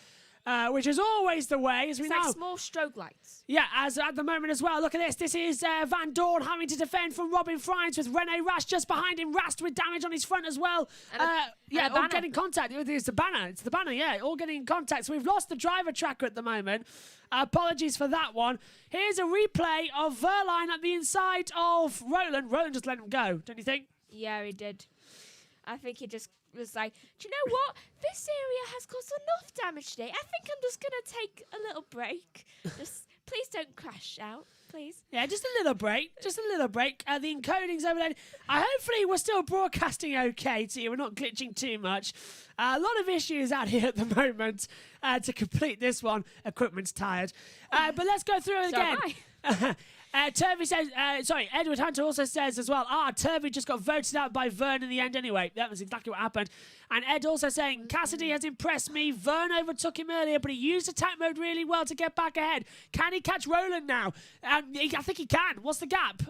Which is always the way, as we It's know. like small strobe lights. Yeah, as at the moment as well. Look at this. This is Van Dorn having to defend from Robin Friends with Rene Rast just behind him. Rast with damage on his front as well. And a all banner. getting contact. It's the banner. It's the banner, yeah. All getting in contact. So we've lost the driver tracker at the moment. Apologies for that one. Here's a replay of Verline at the inside of Roland. Roland just let him go, don't you think? Yeah, he did. I think he just was like, do you know what? This area has caused enough damage today. I think I'm just going to take a little break. Just please don't crash out, please. Yeah, just a little break. Just a little break. The encoding's over there. Hopefully we're still broadcasting okay to you. We're not glitching too much. A lot of issues out here at the moment to complete this one. Equipment's tired. But let's go through it So am again. Turvey says, Edward Hunter also says as well, Turvey just got voted out by Vern in the end anyway. That was exactly what happened. And Ed also saying, Cassidy has impressed me. Vern overtook him earlier, but he used attack mode really well to get back ahead. Can he catch Roland now? I think he can. What's the gap?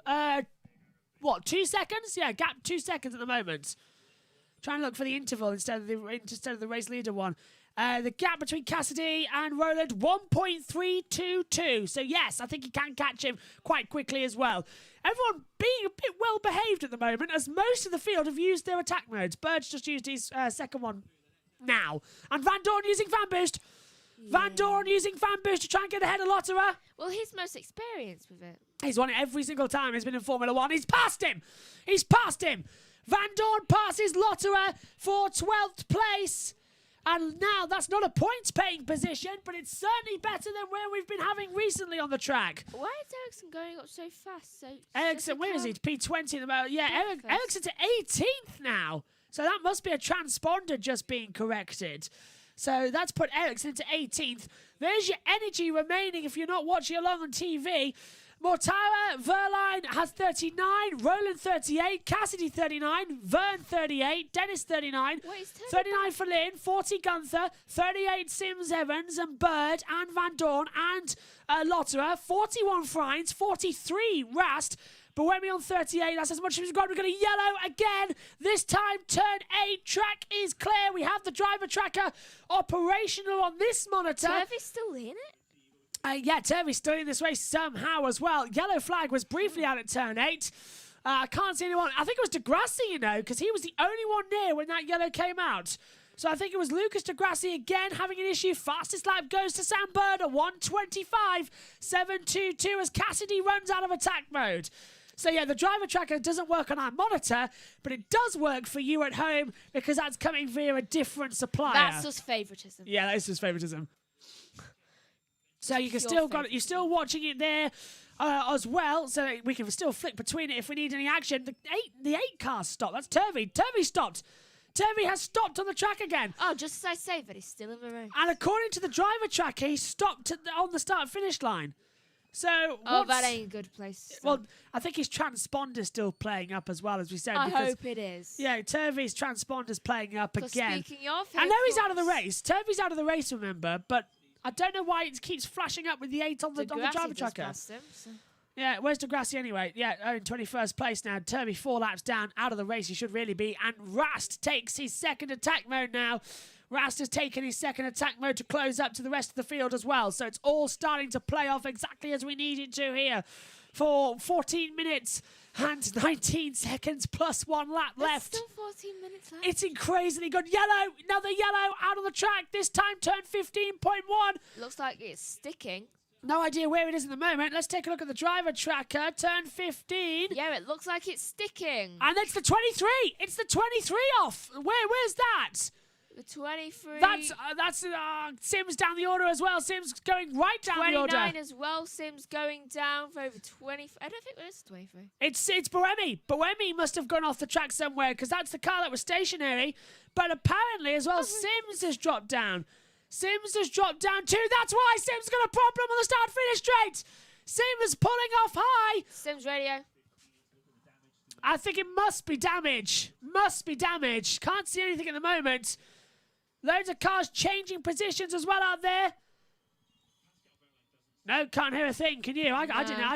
2 seconds? Yeah, gap 2 seconds at the moment. Trying to look for the interval instead of the race leader one. The gap between Cassidy and Roland, 1.322. So, yes, I think he can catch him quite quickly as well. Everyone being a bit well behaved at the moment, as most of the field have used their attack modes. Bird's just used his second one now. And Van Dorn using Fan Boost. Yeah. Van Dorn using Fan Boost to try and get ahead of Lotterer. Well, he's most experienced with it. He's won it every single time he's been in Formula 1. He's passed him. He's passed him. Van Dorn passes Lotterer for 12th place. And now that's not a points-paying position, but it's certainly better than where we've been having recently on the track. Why is Ericsson going up so fast? Ericsson, where is he? P20 at the moment. Yeah, Ericsson's at 18th now. So that must be a transponder just being corrected. So that's put Ericsson into 18th. There's your energy remaining if you're not watching along on TV. Mortara, Verline has 39, Roland 38, Cassidy 39, Vern 38, Dennis 39, 39 for Lynn, 40 Gunther, 38 Sims Evans and Bird and Van Dorn and Lotterer, 41 Friends, 43 Rast, Buemi on 38, that's as much as we've got. We've got a yellow again. This time, turn 8, track is clear. We have the driver tracker operational on this monitor. Turvey's still in it? Yeah, Turvey's still in this race somehow as well. Yellow flag was briefly out at turn 8. I can't see anyone. I think it was Degrassi, because he was the only one near when that yellow came out. So I think it was Lucas Degrassi again having an issue. Fastest lap goes to Sam Bird at 1:25.722 as Cassidy runs out of attack mode. So yeah, the driver tracker doesn't work on our monitor, but it does work for you at home because that's coming via a different supplier. That's just favoritism. Yeah, that is just favoritism. So you can you're still watching it there as well, so we can still flick between it if we need any action. The 8 car stopped. That's Turvey. Turvey stopped. Turvey has stopped on the track again. Oh, just as I say that, he's still in the race. And according to the driver tracker, he stopped on the start-finish line. So, that ain't a good place to well, start. I think his transponder's still playing up as well, as we said. I because, hope it is. Yeah, Turvey's transponder's playing up 'Cause again. speaking of I know he's out of the vehicles, race. Turvey's out of the race, remember, but I don't know why it keeps flashing up with the 8 on the Degrassi driver just tracker. passed him, so. Yeah, where's Degrassi anyway? Yeah, in 21st place now. Turvey 4 laps down, out of the race he should really be. And Rast takes his second attack mode now. Rast has taken his second attack mode to close up to the rest of the field as well. So it's all starting to play off exactly as we need it to here. For 14 minutes and 19 seconds plus 1 lap left. There's still 14 minutes left. It's crazily good. Yellow, another yellow out on the track. This time turn 15.1. Looks like it's sticking. No idea where it is at the moment. Let's take a look at the driver tracker. Turn 15. Yeah, it looks like it's sticking. And it's the 23. It's the 23 off. Where's that? The 23. That's Sims down the order as well. Sims going right down the order. 29 as well. Sims going down for over 20. I don't think it is 23. It's Boemi. Boemi must have gone off the track somewhere because that's the car that was stationary. But apparently as well, Sims has dropped down. Sims has dropped down too. That's why Sims got a problem on the start-finish straight. Sims pulling off high. Sims radio. I think it must be damage. Must be damage. Can't see anything at the moment. Loads of cars changing positions as well out there. No, can't hear a thing. Can you? I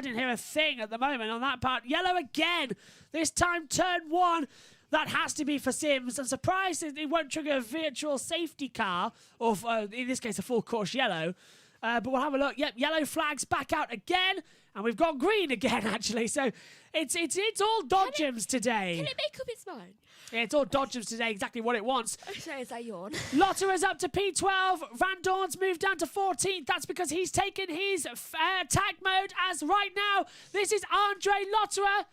didn't hear a thing at the moment on that part. Yellow again. This time turn 1. That has to be for Sims. I'm surprised it won't trigger a virtual safety car, or in this case a full course yellow. But we'll have a look. Yep, yellow flags back out again, and we've got green again actually. So it's all dodgems today. Can it make up its mind? Yeah, it's all dodgems today. Exactly what it wants. Sorry, as I yawn. Lotterer's up to P12. Van Dorn's moved down to 14th. That's because he's taken his attack mode as right now. This is Andre Lotterer.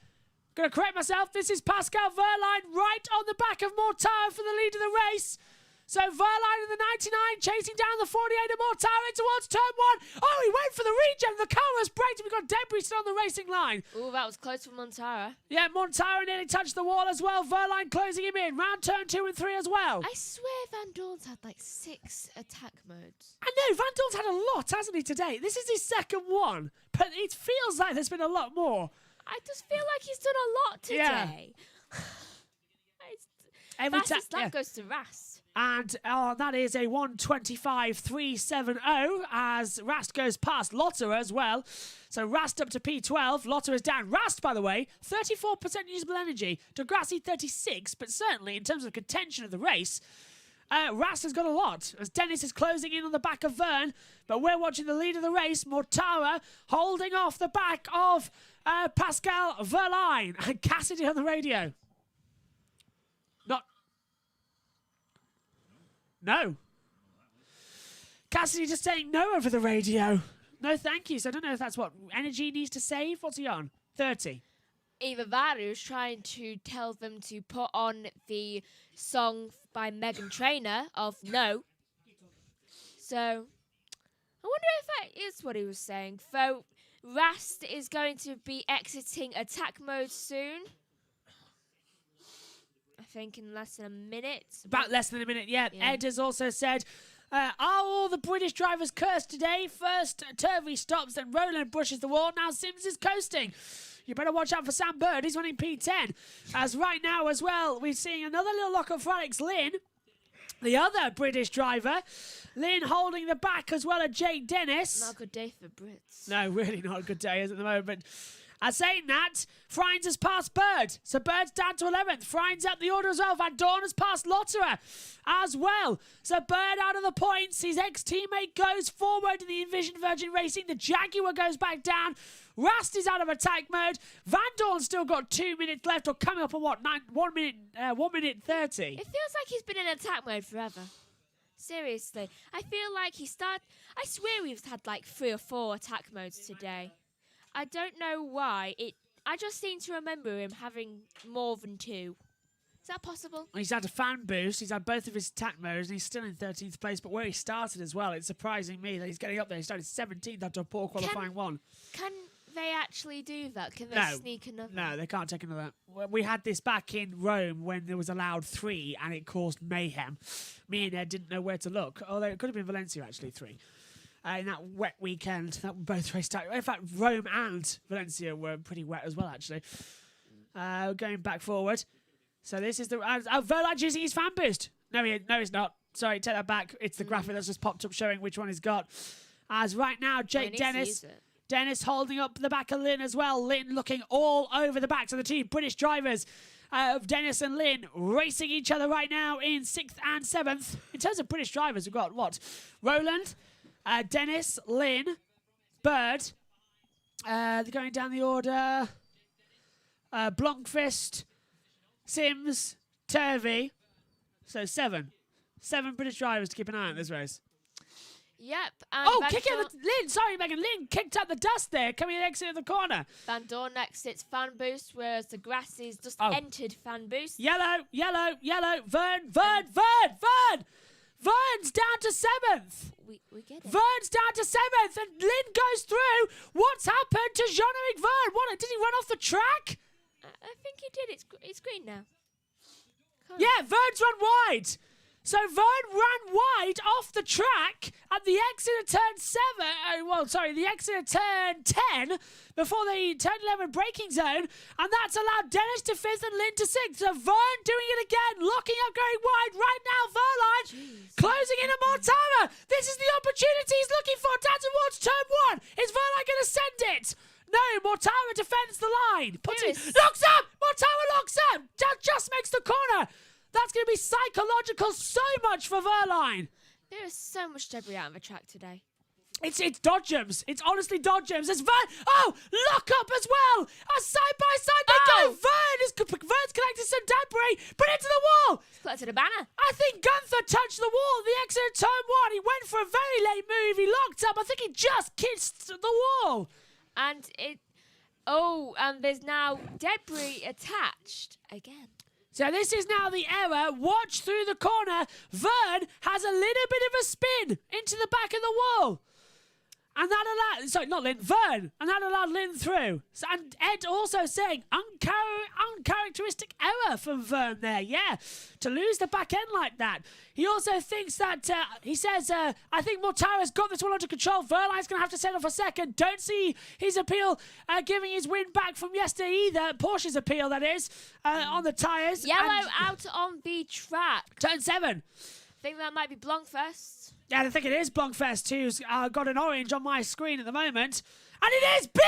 Gonna correct myself. This is Pascal Verline right on the back of Mortara for the lead of the race. So Verline in the 99 chasing down the 48 of Mortara towards turn 1. Oh, he went for the regen. The car was braked. We've got debris still on the racing line. Oh, that was close for Montara. Yeah, Montara nearly touched the wall as well. Verline closing him in. Round turn 2 and 3 as well. I swear Van Dorn's had like 6 attack modes. I know, Van Dorn's had a lot, hasn't he, today? This is his second one, but it feels like there's been a lot more. I just feel like he's done a lot today. Yeah. Every Fastest lap yeah. goes to Rast. And that is a 1:25.370 as Rast goes past Lotterer as well. So Rast up to P12. Lotterer's down. Rast, by the way, 34% usable energy. Degrassi 36, but certainly in terms of contention of the race, Rast has got a lot as Dennis is closing in on the back of Vern. But we're watching the lead of the race. Mortara holding off the back of Pascal Verline and Cassidy on the radio. No. Cassidy just saying no over the radio. No, thank you. So I don't know if that's what energy needs to save. What's he on? 30. Either that or he's trying to tell them to put on the song by Megan Trainor of No. So, I wonder if that is what he was saying. So, Rast is going to be exiting attack mode soon. I think in less than a minute. About less than a minute, yeah. Ed has also said, are all the British drivers cursed today? First, Turvey stops, then Roland brushes the wall. Now Sims is coasting. You better watch out for Sam Bird. He's running P10. As right now as well, we're seeing another little lock-up for Alex Lynn. The other British driver. Lynn holding the back as well as Jake Dennis. Not a good day for Brits. No, really not a good day at the moment. As saying that, Frines has passed Bird. So Bird's down to 11th. Frines up the order as well. Van Dorn has passed Lotterer as well. So Bird out of the points. His ex-teammate goes forward in the Envision Virgin Racing. The Jaguar goes back down. Rast is out of attack mode. Van Dorn's still got 2 minutes left, or coming up on what? 1 minute 30. It feels like he's been in attack mode forever. Seriously. I feel like I swear we've had like 3 or 4 attack modes today. I don't know why. I just seem to remember him having more than 2. Is that possible? He's had a fan boost. He's had both of his attack modes, and he's still in 13th place. But where he started as well, it's surprising me that he's getting up there. He started 17th after a poor qualifying 1. Can they actually do that? Can they sneak another? No, they can't take another. We had this back in Rome when there was allowed 3, and it caused mayhem. Me and Ed didn't know where to look. Although it could have been Valencia, actually, 3. in that wet weekend. That were both very tight. In fact, Rome and Valencia were pretty wet as well, actually. Going back forward. So this is the... Verline's using his fan boost. No, he's not. Sorry, take that back. It's the graphic that's just popped up showing which one he's got. As right now, Jake Dennis holding up the back of Lynn as well. Lynn looking all over the backs of the two British drivers of Dennis and Lynn racing each other right now in 6th and 7th. In terms of British drivers, we've got what? Roland, Dennis, Lynn, Bird. They're going down the order. Blomqvist, Sims, Turvey. So 7. 7 British drivers to keep an eye on this race. Yep. And kicking Lynn. Sorry, Megan. Lynn kicked up the dust there, coming exit of the corner. Van Dorn exits fan boost, whereas the Grassies just entered fan boost. Yellow. Vern. Vern's down to 7th. We get it. Vern's down to 7th, and Lynn goes through. What's happened to Jean-Eric Vern? What? Did he run off the track? I think he did. It's green now. Yeah, Vern's run wide. So Vern ran wide off the track at the exit of turn 7. The exit of turn 10 before the turn 11 braking zone, and that's allowed Dennis to 5th and Lynn to 6th. So Vern doing it again, locking up, going wide right now. Verline closing in on Mortara. This is the opportunity he's looking for down towards turn 1. Is Verline going to send it? No, Mortara defends the line. Locks up. Mortara locks up. Just makes the corner. That's going to be psychological so much for Verline. There is so much debris out of the track today. It's dodgems. It's honestly dodgems. It's Vern. Oh, lock up as well. Side by side they go. Vern's collected some debris, but into the wall. He's collected a banner. I think Gunther touched the wall at the exit of turn 1. He went for a very late move. He locked up. I think he just kissed the wall. And there's now debris attached again. So this is now the error. Watch through the corner. Vern has a little bit of a spin into the back of the wall. And that allowed... Sorry, not Lynn. Vern. And that allowed Lynn through. So, and Ed also saying uncharacteristic error from Vern there. Yeah. To lose the back end like that. He also thinks that... he says, I think Mortara's got this one under control. Verline's going to have to settle for second. Don't see his appeal giving his win back from yesterday either. Porsche's appeal, that is. On the tyres. Yellow out on the track. Turn 7. I think that might be Blomqvist. Yeah, I think it is Blomqvist who's got an orange on my screen at the moment. And it is big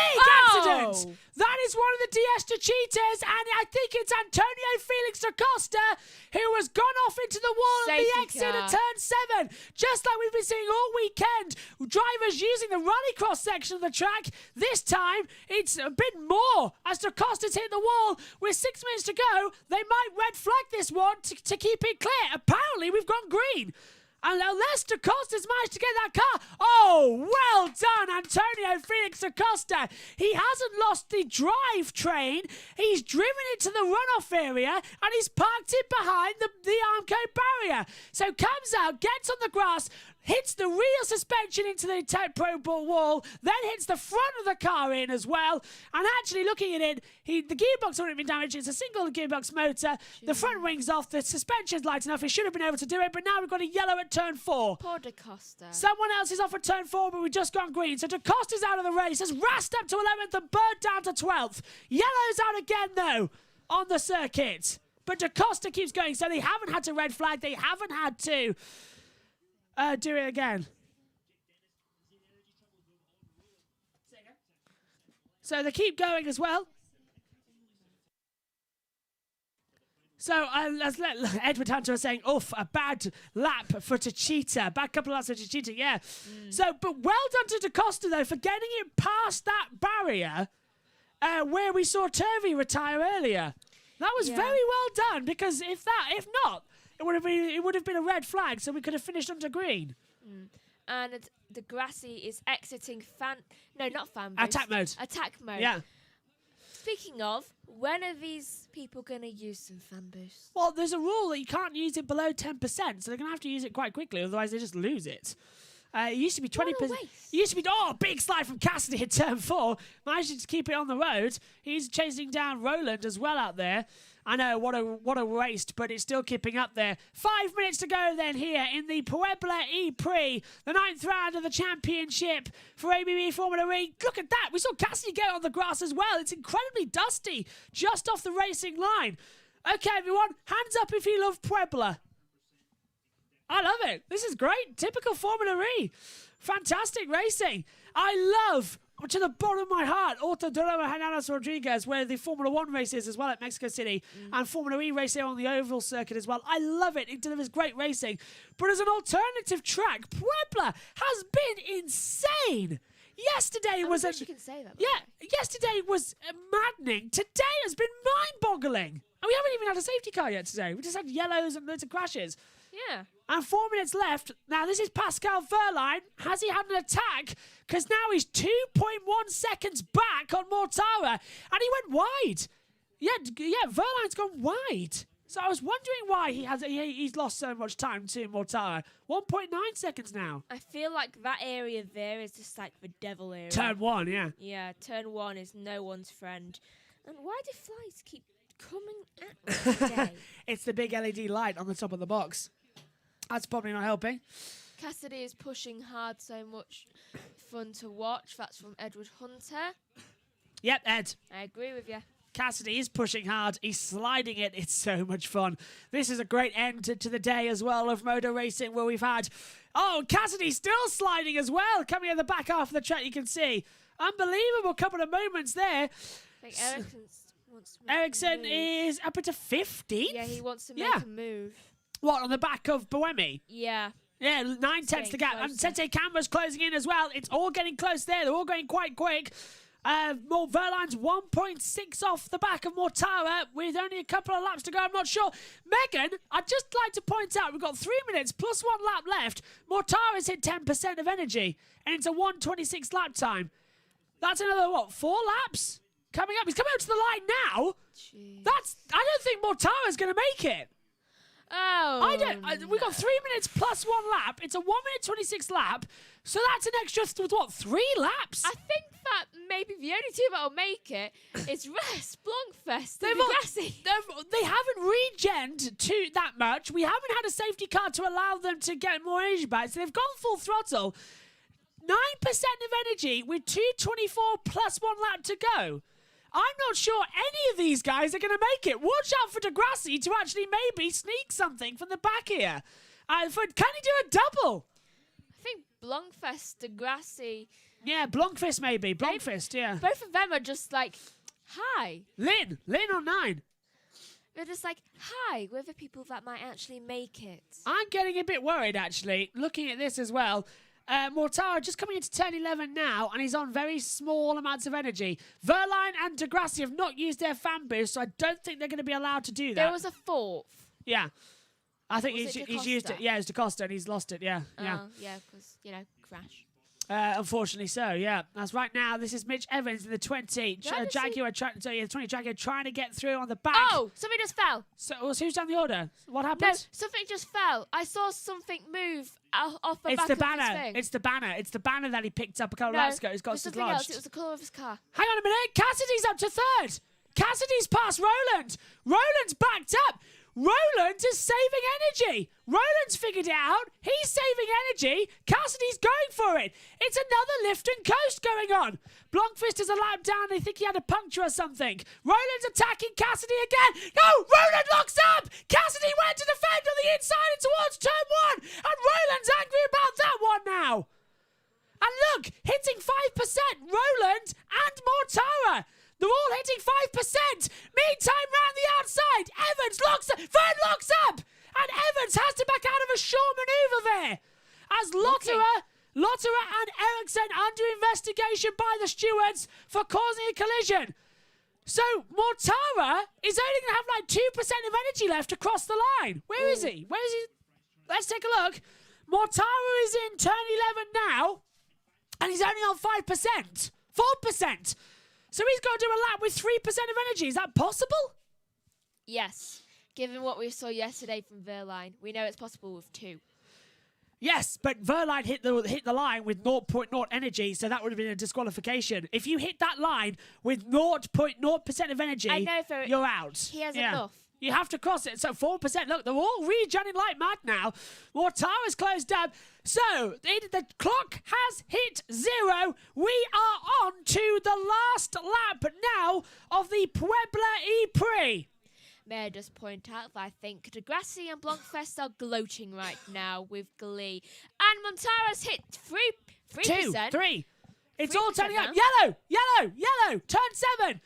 accident! That is one of the Diesta cheaters, and I think it's Antonio Felix da Costa who has gone off into the wall at the exit of turn 7. Just like we've been seeing all weekend, drivers using the rallycross section of the track. This time, it's a bit more as da Costa's hit the wall. With 6 minutes to go, they might red flag this one to keep it clear. Apparently, we've gone green. And unless da Costa's managed to get that car. Oh, well done, Antonio Felix da Costa. He hasn't lost the drivetrain. He's driven it to the runoff area and he's parked it behind the Armco barrier. So comes out, gets on the grass, hits the rear suspension into the Pro Ball wall, then hits the front of the car in as well. And actually looking at it, the gearbox wouldn't have been damaged. It's a single gearbox motor. The front wing's off. The suspension's light enough. He should have been able to do it. But now we've got a yellow at turn 4. Poor da Costa. Someone else is off at turn 4, but we've just gone green. So da Costa's out of the race. Has Rast up to 11th and Bird down to 12th. Yellow's out again, though, on the circuit. But da Costa keeps going. So they haven't had to red flag. They haven't had to... do it again. So they keep going as well. So Edward Hunter is saying, oof, a bad lap for Techeetah. Bad couple of laps for Techeetah, yeah. So, but well done to da Costa, though, for getting it past that barrier where we saw Turvey retire earlier. That was very well done, because if not, it would have been a red flag, so we could have finished under green. And the Grassy is exiting Attack mode. Attack mode. Yeah. Speaking of, when are these people going to use some fan boost? Well, there's a rule that you can't use it below 10%, so they're going to have to use it quite quickly, otherwise they just lose it. It used to be 20%. It used to be, big slide from Cassidy at turn 4. Managed to keep it on the road. He's chasing down Roland as well out there. I know, what a waste, but it's still keeping up there. 5 minutes to go then here in the Puebla ePrix, the 9th round of the championship for ABB Formula E. Look at that. We saw Cassidy get on the grass as well. It's incredibly dusty just off the racing line. Okay, everyone, hands up if you love Puebla. I love it. This is great. Typical Formula E. Fantastic racing. I love, to the bottom of my heart, Autodromo Hermanos Rodriguez, where the Formula 1 race is as well at Mexico City, and Formula E racing on the oval circuit as well. I love it. It delivers great racing. But as an alternative track, Puebla has been insane. Yesterday was you can say that. Yesterday was maddening. Today has been mind-boggling. And we haven't even had a safety car yet today. We just had yellows and loads of crashes. Yeah. And 4 minutes left. Now, this is Pascal Wehrlein. Has he had an attack? Because now he's 2.1 seconds back on Mortara. And he went wide. Yeah, Wehrlein's gone wide. So I was wondering why he's lost so much time to Mortara. 1.9 seconds now. I feel like that area there is just like the devil area. Turn 1, yeah. Yeah, turn 1 is no one's friend. And why do flies keep coming at me today? It's the big LED light on the top of the box. That's probably not helping. Cassidy is pushing hard, so much fun to watch. That's from Edward Hunter. Yep, Ed. I agree with you. Cassidy is pushing hard. He's sliding it. It's so much fun. This is a great end to the day as well of motor racing where we've had... Oh, Cassidy still sliding as well. Coming in the back half of the track, you can see. Unbelievable couple of moments there. I think Ericsson is up into 15th? Yeah, he wants to make a move. What, on the back of Boemi? Yeah. Yeah, 9/10 to gap. And Sensei Canberra's closing in as well. It's all getting close there. They're all going quite quick. More Wehrlein's 1.6 off the back of Mortara with only a couple of laps to go. I'm not sure. Megan, I'd just like to point out we've got 3 minutes plus 1 lap left. Mortara's hit 10% of energy, and it's a 1:26 lap time. That's another, 4 laps? Coming up. He's coming up to the line now. Jeez. I don't think Mortara's going to make it. Oh. We've got 3 minutes plus 1 lap. It's a 1:26 lap. So that's an extra, 3 laps? I think that maybe the only two that'll make it is Rest, Blancfest, and Degrassi. They haven't regened to that much. We haven't had a safety car to allow them to get more energy back. So they've gone full throttle. 9% of energy with 2:24 plus 1 lap to go. I'm not sure any of these guys are going to make it. Watch out for Degrassi to actually maybe sneak something from the back here. Can he do a double? I think Blancfest, Degrassi. Yeah, Blancfist maybe. Blancfist, yeah. Both of them are just like, hi. Lynn on 9. They're just like, hi, we're the people that might actually make it. I'm getting a bit worried, actually, looking at this as well. Mortara just coming into turn 11 now, and he's on very small amounts of energy. Wehrlein and Degrassi have not used their fan boost, so I don't think they're going to be allowed to do that. There was a 4th. Yeah. I think he's used it. Yeah, it's DaCosta, and he's lost it, yeah. Yeah, because, crash. Unfortunately so, yeah. That's right now. This is Mitch Evans in the 20. Jaguar, 20 Jaguar trying to get through on the back. Oh, something just fell. So who's down the order? What happened? No, something just fell. I saw something move off the back of his thing. It's the banner. It's the banner that he picked up a couple of laps ago. He's got something dislodged. else. It was the colour of his car. Hang on a minute. Cassidy's up to 3rd. Cassidy's past Roland. Roland's backed up. Roland is saving energy. Roland's figured it out. He's saving energy. Cassidy's going for it. It's another lift and coast going on. Blancfist is a lap down. They think he had a puncture or something. Roland's attacking Cassidy again. No, Roland locks up. Cassidy went to defend on the inside and towards turn 1. And Roland's angry about that one now. And look, hitting 5%. Roland and Mortara. They're all hitting 5%. Meantime, round the outside, Evans locks up. Vern locks up. And Evans has to back out of a short manoeuvre there. As Lotterer and Ericsson under investigation by the stewards for causing a collision. So Mortara is only going to have like 2% of energy left across the line. Where is he? Let's take a look. Mortara is in turn 11 now. And he's only on 5%. 4%. So he's got to do a lap with 3% of energy. Is that possible? Yes. Given what we saw yesterday from Wehrlein, we know it's possible with 2. Yes, but Verline hit the line with 0 0.0 energy, so that would have been a disqualification. If you hit that line with 0.0% of energy, I know you're out. He has enough. You have to cross it. So 4%. Look, they're all regenning like mad now. Mortara's closed up. So the clock has hit 0. We are on to the last lap now of the Puebla ePrix. May I just point out that I think Degrassi and Blancfest are gloating right now with glee. And Montara's hit 3%. 2, 3. It's 3% all turning up. now. Yellow. Turn 7.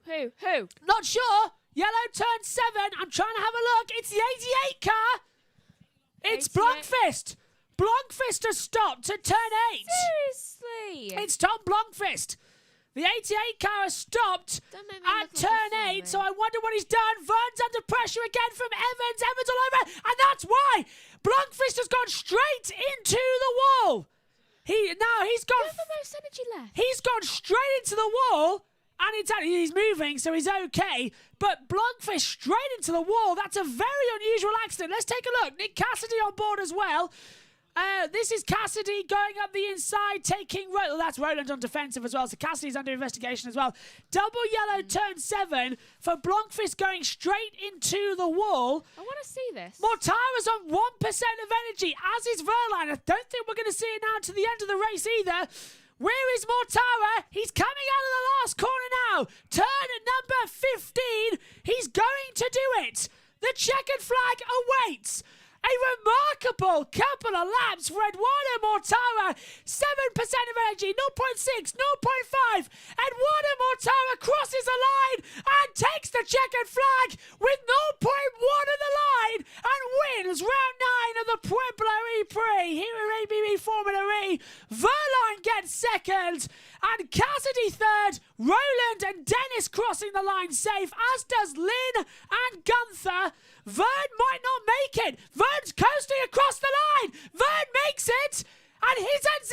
Who? Not sure. Yellow turn 7. I'm trying to have a look. It's the 88 car. It's 88. Blancfest. Blancfest has stopped at turn 8. Seriously? It's Tom Blancfest. The 88 car has stopped Don't make me at look like a turn fool, 8, mate. so I wonder what he's done. Vern's under pressure again from Evans. Evans all over, and that's why Blancfest has gone straight into the wall. He's gone. You have the most energy left. He's gone straight into the wall, and he's moving, so he's okay. But Blancfest straight into the wall. That's a very unusual accident. Let's take a look. Nick Cassidy on board as well. This is Cassidy going up the inside, taking... that's Roland on defensive as well, so Cassidy's under investigation as well. Double yellow turn 7 for Blancfest going straight into the wall. I want to see this. Mortara's on 1% of energy, as is Verline. I don't think we're going to see it now to the end of the race either. Where is Mortara? He's coming out of the last corner now. Turn number 15. He's going to do it. The checkered flag awaits. A remarkable couple of laps for Eduardo Mortara. 7% of energy, 0.6, 0.5. Eduardo Mortara crosses the line and takes the checkered flag with 0.1 of the line and wins round 9 of the Puebla ePrix. Here at ABB Formula E, Verline gets second and Cassidy third. Roland and Dennis crossing the line safe, as does Lynn and Gunther. Vern might not make it. Vern's coasting across the line. Vern makes it, and he's at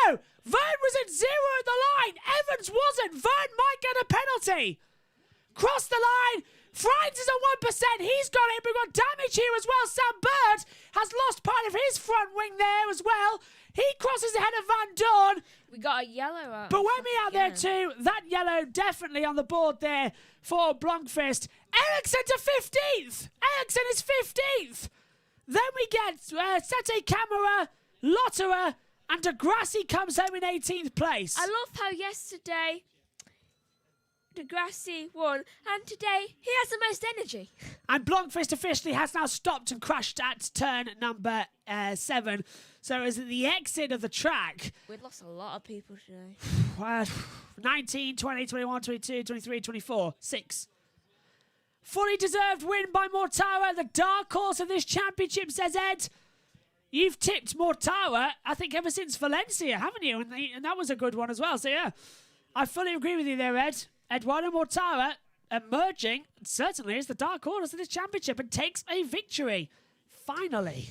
0. Vern was at 0 at the line. Evans wasn't. Vern might get a penalty. Cross the line. Frines is at 1%. He's got it. We've got damage here as well. Sam Bird has lost part of his front wing there as well. He crosses ahead of Van Dorn. We got a yellow out. But when we out there too, that yellow definitely on the board there for Blancfest. Ericsson to 15th. Ericsson is 15th. Then we get Sete Camera, Lotterer, and Degrassi comes home in 18th place. I love how yesterday Degrassi won, and today he has the most energy. And Blancfest officially has now stopped and crashed at turn number 7. So it's at the exit of the track. We've lost a lot of people today. 19, 20, 21, 22, 23, 24, 6. Fully deserved win by Mortara, the dark horse of this championship, says Ed. You've tipped Mortara, I think, ever since Valencia, haven't you? And that was a good one as well. So, yeah, I fully agree with you there, Ed. Eduardo Mortara emerging, certainly, as the dark horse of this championship and takes a victory. Finally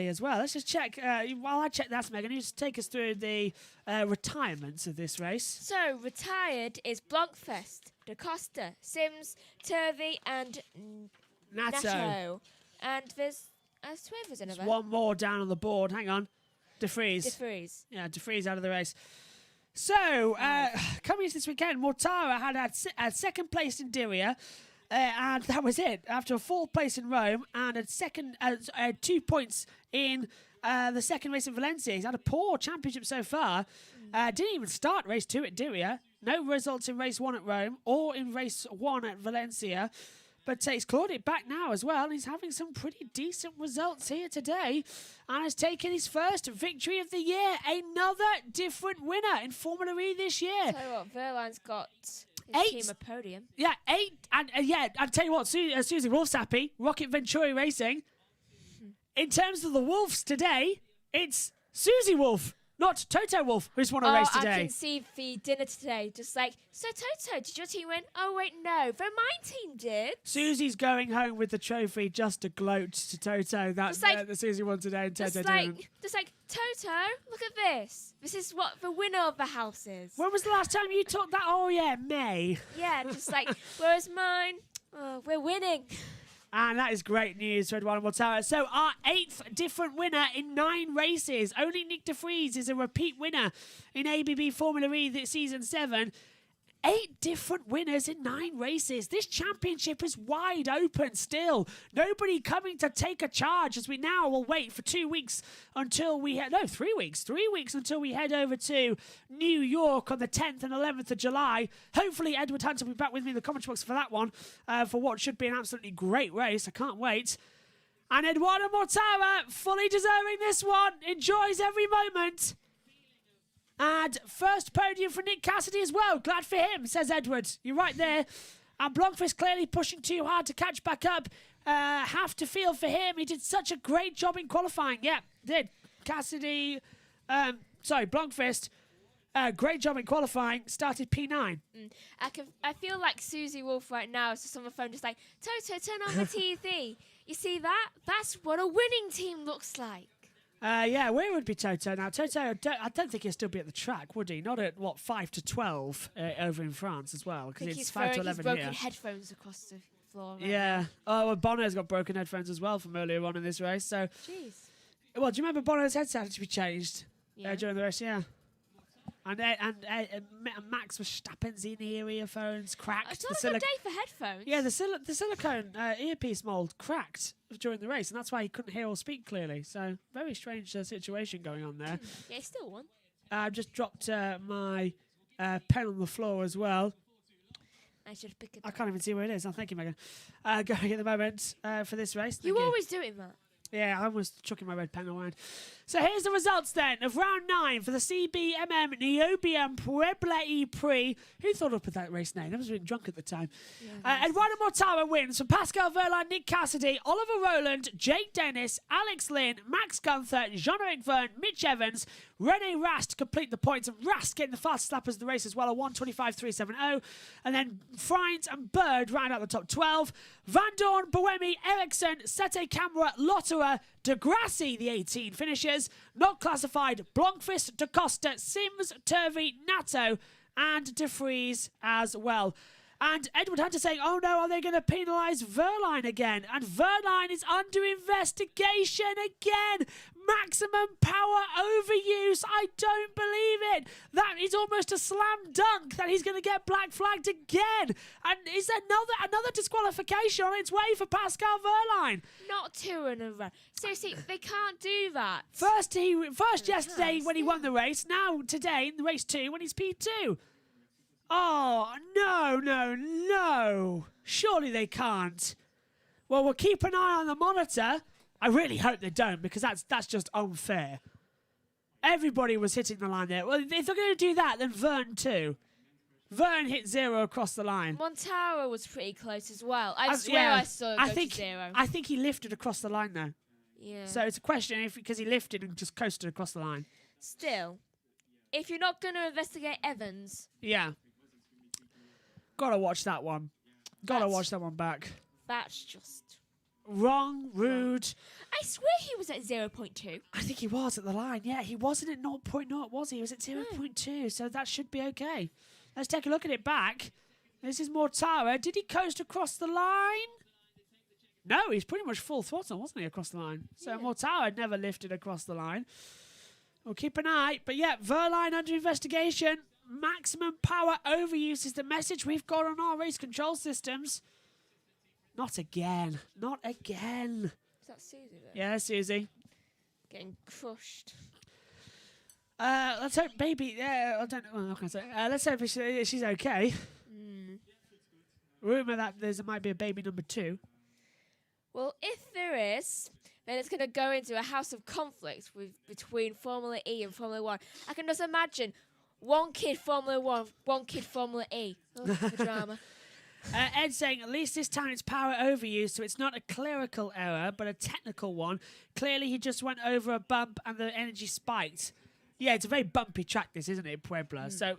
as well. Let's just check. While I check that, Megan, you just take us through the retirements of this race. So, retired is Blancfest, Da Costa, Sims, Turvey, and Natto. And there's Swift another. One more down on the board. Hang on. De Vries. De Vries. Yeah, De Vries out of the race. So, coming into this weekend, Mortara had second place in Diriyah. And that was it. After a fourth place in Rome and a 2 points in the second race in Valencia. He's had a poor championship so far. Didn't even start race 2 at Diriyah. No results in race 1 at Rome or in race 1 at Valencia. But he's clawed it back now as well. And he's having some pretty decent results here today. And has taken his first victory of the year. Another different winner in Formula E this year. Tell you what, Verline's got... 8 team a podium. Yeah, 8. And I'll tell you what, Susie Wolf's happy. Rocket Venturi Racing. In terms of the Wolves today, it's Susie Wolf, not Toto Wolf, who's won a race today. I can see the dinner today. Just like, so Toto, did your team win? Oh, wait, no. But my team did. Susie's going home with the trophy just to gloat to Toto that the Susie won today and Toto didn't. Just like, Toto, look at this. This is what the winner of the house is. When was the last time you took that? Oh, yeah, May. Yeah, just like, whereas mine, we're winning. And that is great news for Eduardo Mortara. So our 8th different winner in 9 races. Only Nick de Vries is a repeat winner in ABB Formula E this season 7. 8 different winners in 9 races. This championship is wide open still. Nobody coming to take a charge as we now will wait for 2 weeks until we head... No, 3 weeks. 3 weeks until we head over to New York on the 10th and 11th of July. Hopefully Edward Hunter will be back with me in the comment box for that one, for what should be an absolutely great race. I can't wait. And Eduardo Mortara, fully deserving this one, enjoys every moment. And first podium for Nick Cassidy as well. Glad for him, says Edward. You're right there. And Blomqvist clearly pushing too hard to catch back up. Have to feel for him. He did such a great job in qualifying. Yeah, did. Blomqvist. Great job in qualifying. Started P9. I feel like Susie Wolf right now is just on the phone just like, Toto, turn on the TV. You see that? That's what a winning team looks like. Yeah, where would be Toto now? Toto, I don't think he'll still be at the track, would he? Not at, 5 to 12 over in France as well, because it's 5 to 11 he's here. broken headphones across the floor. Right Yeah. now. Oh, well, Bono's got broken headphones as well from earlier on in this race. So, Jeez. well, do you remember Bono's headset had to be changed during the race? Yeah. And Max Verstappen's in-ear earphones cracked. It's not a good day for headphones. Yeah, the silicone earpiece mold cracked during the race, and that's why he couldn't hear or speak clearly. So, very strange situation going on there. Yeah, he still won. I've just dropped my pen on the floor as well. I should pick it I up. can't even see where it is. Thank you, Megan. Going at the moment for this race. You always doing that. Yeah, I was chucking my red pen around. So here's the results then of round 9 for the CBMM Niobium Puebla ePrix. Who thought up with that race name? I was really drunk at the time. Yeah, Eduardo Mortara wins from Pascal Verlaine, Nick Cassidy, Oliver Rowland, Jake Dennis, Alex Lynn, Max Gunther, Jean-Eric Verne, Mitch Evans, Rene Rast complete the points, and Rast getting the fastest lap of the race as well, a 1:25.370. And then Friends and Bird round out the top 12. Van Dorn, Boemi, Ericsson, Sete Camera, Lotterer, De Grassi, the 18 finishers. Not classified, Blomqvist, Da Costa, Sims, Turvey, Nato, and De Vries as well. And Edward Hunter saying, oh no, are they going to penalise Verlaine again? And Verlaine is under investigation again. Maximum power overuse. I don't believe it. That is almost a slam dunk that he's going to get black flagged again. And is another disqualification on its way for Pascal Verlaine? Not 2 in a row. Seriously, they can't do that. First yesterday when he won the race. Now today in the race 2 when he's P2. Oh, no. Surely they can't. Well, we'll keep an eye on the monitor. I really hope they don't, because that's just unfair. Everybody was hitting the line there. Well, if they're going to do that, then Verne too. Verne hit 0 across the line. Montaro was pretty close as well. I swear I saw it go to 0. I think he lifted across the line, though. Yeah. So it's a question because he lifted and just coasted across the line. Still, if you're not going to investigate Evans... Yeah. Gotta watch that one. Gotta watch that one back. That's just... Wrong, rude. I swear he was at 0.2. I think he was at the line. Yeah, he wasn't at 0.0, was he? He was at 0.2, so that should be okay. Let's take a look at it back. This is Mortara. Did he coast across the line? No, he's pretty much full throttle, wasn't he, across the line? So Mortara never lifted across the line. We'll keep an eye. But yeah, Verlaine under investigation. Maximum power overuse is the message we've got on our race control systems. Not again. Not again. Is that Susie there? Yeah, Susie. Getting crushed. Let's hope baby... I don't know what can I say. Let's hope she's okay. Rumour that there might be a baby number 2. Well, if there is, then it's going to go into a house of conflict between Formula E and Formula 1. I can just imagine one kid Formula 1, one kid Formula E. Oh, the drama. Ed saying, at least this time it's power overuse, so it's not a clerical error, but a technical one. Clearly he just went over a bump and the energy spiked. Yeah, it's a very bumpy track, this, isn't it, Puebla? So,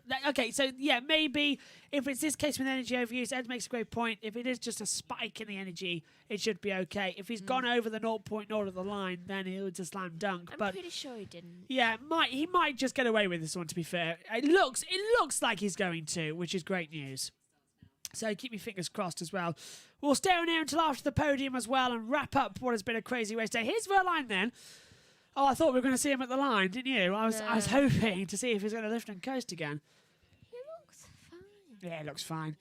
yeah, maybe if it's this case with energy overuse, Ed makes a great point. If it is just a spike in the energy, it should be okay. If he's gone over the 0.0 of the line, then it's a slam dunk. I'm pretty sure he didn't. Yeah, he might just get away with this one, to be fair. It looks like he's going to, which is great news. So keep your fingers crossed as well. We'll stay on here until after the podium as well and wrap up what has been a crazy race day. Here's Verline then. Oh, I thought we were going to see him at the line, didn't you? I was hoping to see if he's going to lift and coast again. He looks fine. Yeah, he looks fine.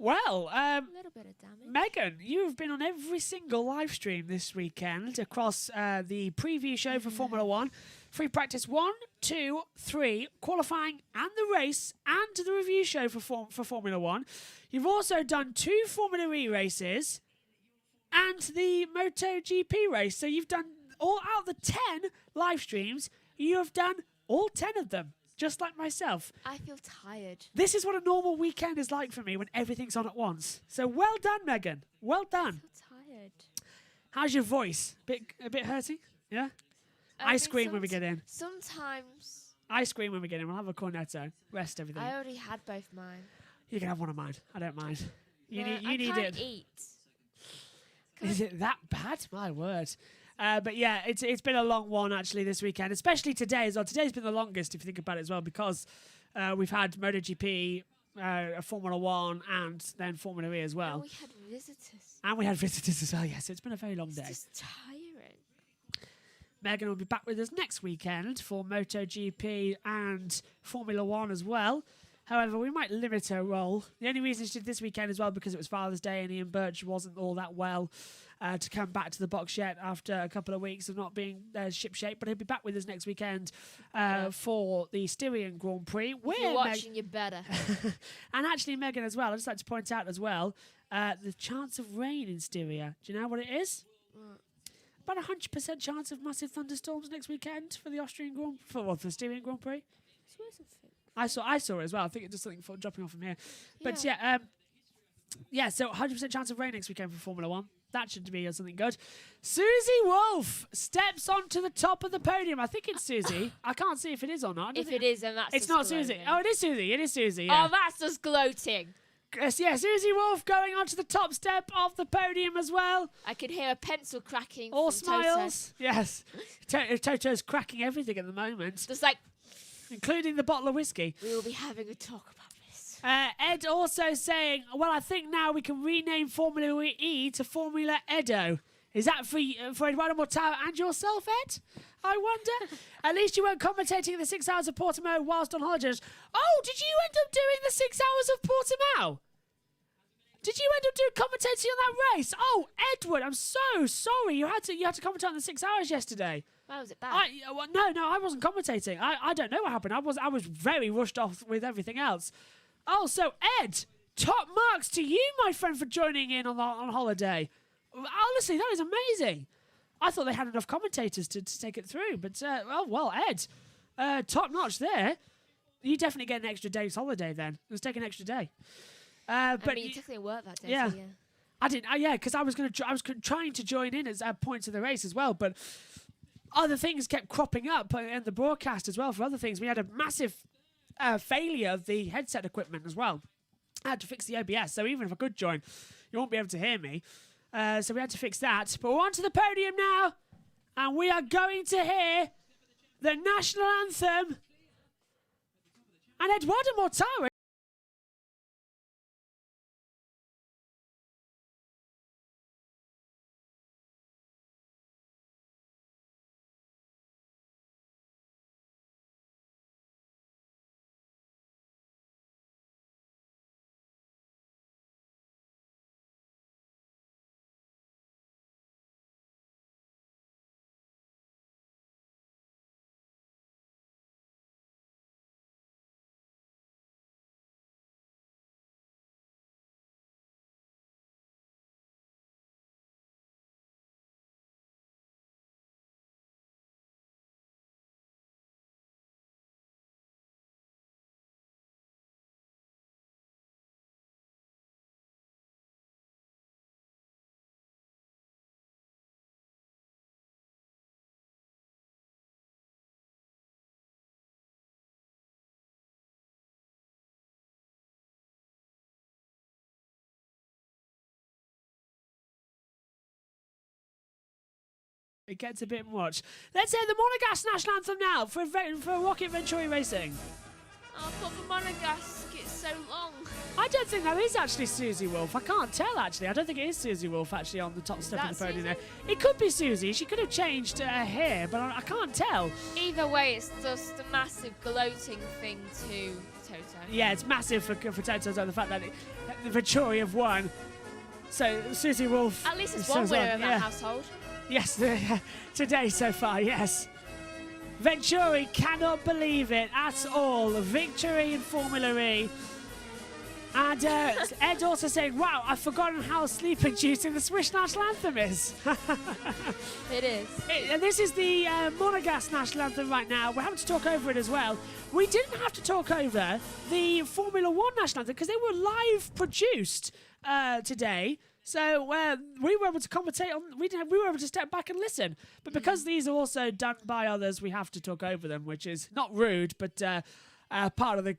Well, A little bit of damage. Megan, you've been on every single live stream this weekend across the preview show for Formula One, free practice 1, 2, 3, qualifying and the race, and the review show for Formula One. You've also done 2 Formula E races and the MotoGP race. So you've done all out of the 10 live streams. You have done all 10 of them. Just like myself. I feel tired. This is what a normal weekend is like for me when everything's on at once. So well done, Megan. Well done. I feel tired. How's your voice? A bit hurting? Yeah? I scream when we get in. Sometimes. I scream when we get in. We'll have a cornetto. Rest everything. I already had both mine. You can have one of mine. I don't mind. You No, need I can't it. eat. Is it that bad? My word. But yeah, it's been a long one actually this weekend, especially today as well. Today's been the longest if you think about it as well, because we've had MotoGP, Formula One, and then Formula E as well. And we had visitors. And we had visitors as well, yes. It's been a very long day. It's just tiring. Megan will be back with us next weekend for MotoGP and Formula One as well. However, we might limit her role. The only reason she did this weekend as well because it was Father's Day and Ian Birch wasn't all that well to come back to the box yet after a couple of weeks of not being ship-shape. But he'll be back with us next weekend for the Styrian Grand Prix. If you're watching, you're better. And actually, Megan, as well, I'd just like to point out as well, the chance of rain in Styria. Do you know what it is? About 100% chance of massive thunderstorms next weekend for the Austrian for the Styrian Grand Prix. I saw it as well. I think it's just something dropping off from here. But so 100% chance of rain next weekend for Formula One. That should be something good. Susie Wolf steps onto the top of the podium. I think it's Susie. I can't see if it is or not. If it is, then that's it's just not gloating. Susie. Oh, it is Susie. It is Susie. Yeah. Oh, that's just gloating. Yes, yeah, Susie Wolf going onto the top step of the podium as well. I can hear a pencil cracking. All from smiles. Yes. Toto's cracking everything at the moment, Toto. Just like, including the bottle of whiskey. we will be having a talk about this. Ed also saying, well, I think now we can rename Formula E to Formula Edo. Is that for Eduardo Mortara and yourself, Ed? I wonder. At least you weren't commentating the 6 hours of Portimao whilst on holidays. Oh, did you end up doing the 6 hours of Portimao? Did you end up commentating on that race? Oh, Edward, I'm so sorry. You had to commentate on the 6 hours yesterday. Why was it bad? No, I wasn't commentating. I don't know what happened. I was very rushed off with everything else. Oh, so Ed, top marks to you, my friend, for joining in on holiday. Honestly, that is amazing. I thought they had enough commentators to take it through, but Ed, top notch there. You definitely get an extra day's holiday then. Let's take an extra day. But you technically work that day. Yeah. So yeah. I didn't. Because I was trying to join in at points of the race as well, but other things kept cropping up in the broadcast as well for other things. We had a massive failure of the headset equipment as well. I had to fix the OBS, so even if I could join, you won't be able to hear me. So we had to fix that. But we're on to the podium now, and we are going to hear the national anthem. And Eduardo Mortara. It gets a bit much. Let's hear the Monegasque national anthem now for Rocket Venturi Racing. Oh, but for Monegasque, it's so long. I don't think that is actually Susie Wolf. I can't tell, actually. I don't think it is Susie Wolf, actually, on the top step of the podium there. It could be Susie. She could have changed her hair, but I can't tell. Either way, it's just a massive gloating thing to Toto. Yeah, it's massive for Toto, the fact that the Venturi have won. So, Susie Wolf... At least it's one winner in that household. Yes, today so far, yes. Venturi cannot believe it at all. Victory in Formula E. And Ed also saying, wow, I've forgotten how sleep-inducing the Swiss national anthem is. It is. And this is the Monegasque national anthem right now. We're having to talk over it as well. We didn't have to talk over the Formula 1 national anthem because they were live produced today. So we were able to commentate on. We were able to step back and listen. But because these are also done by others, we have to talk over them, which is not rude, but part of the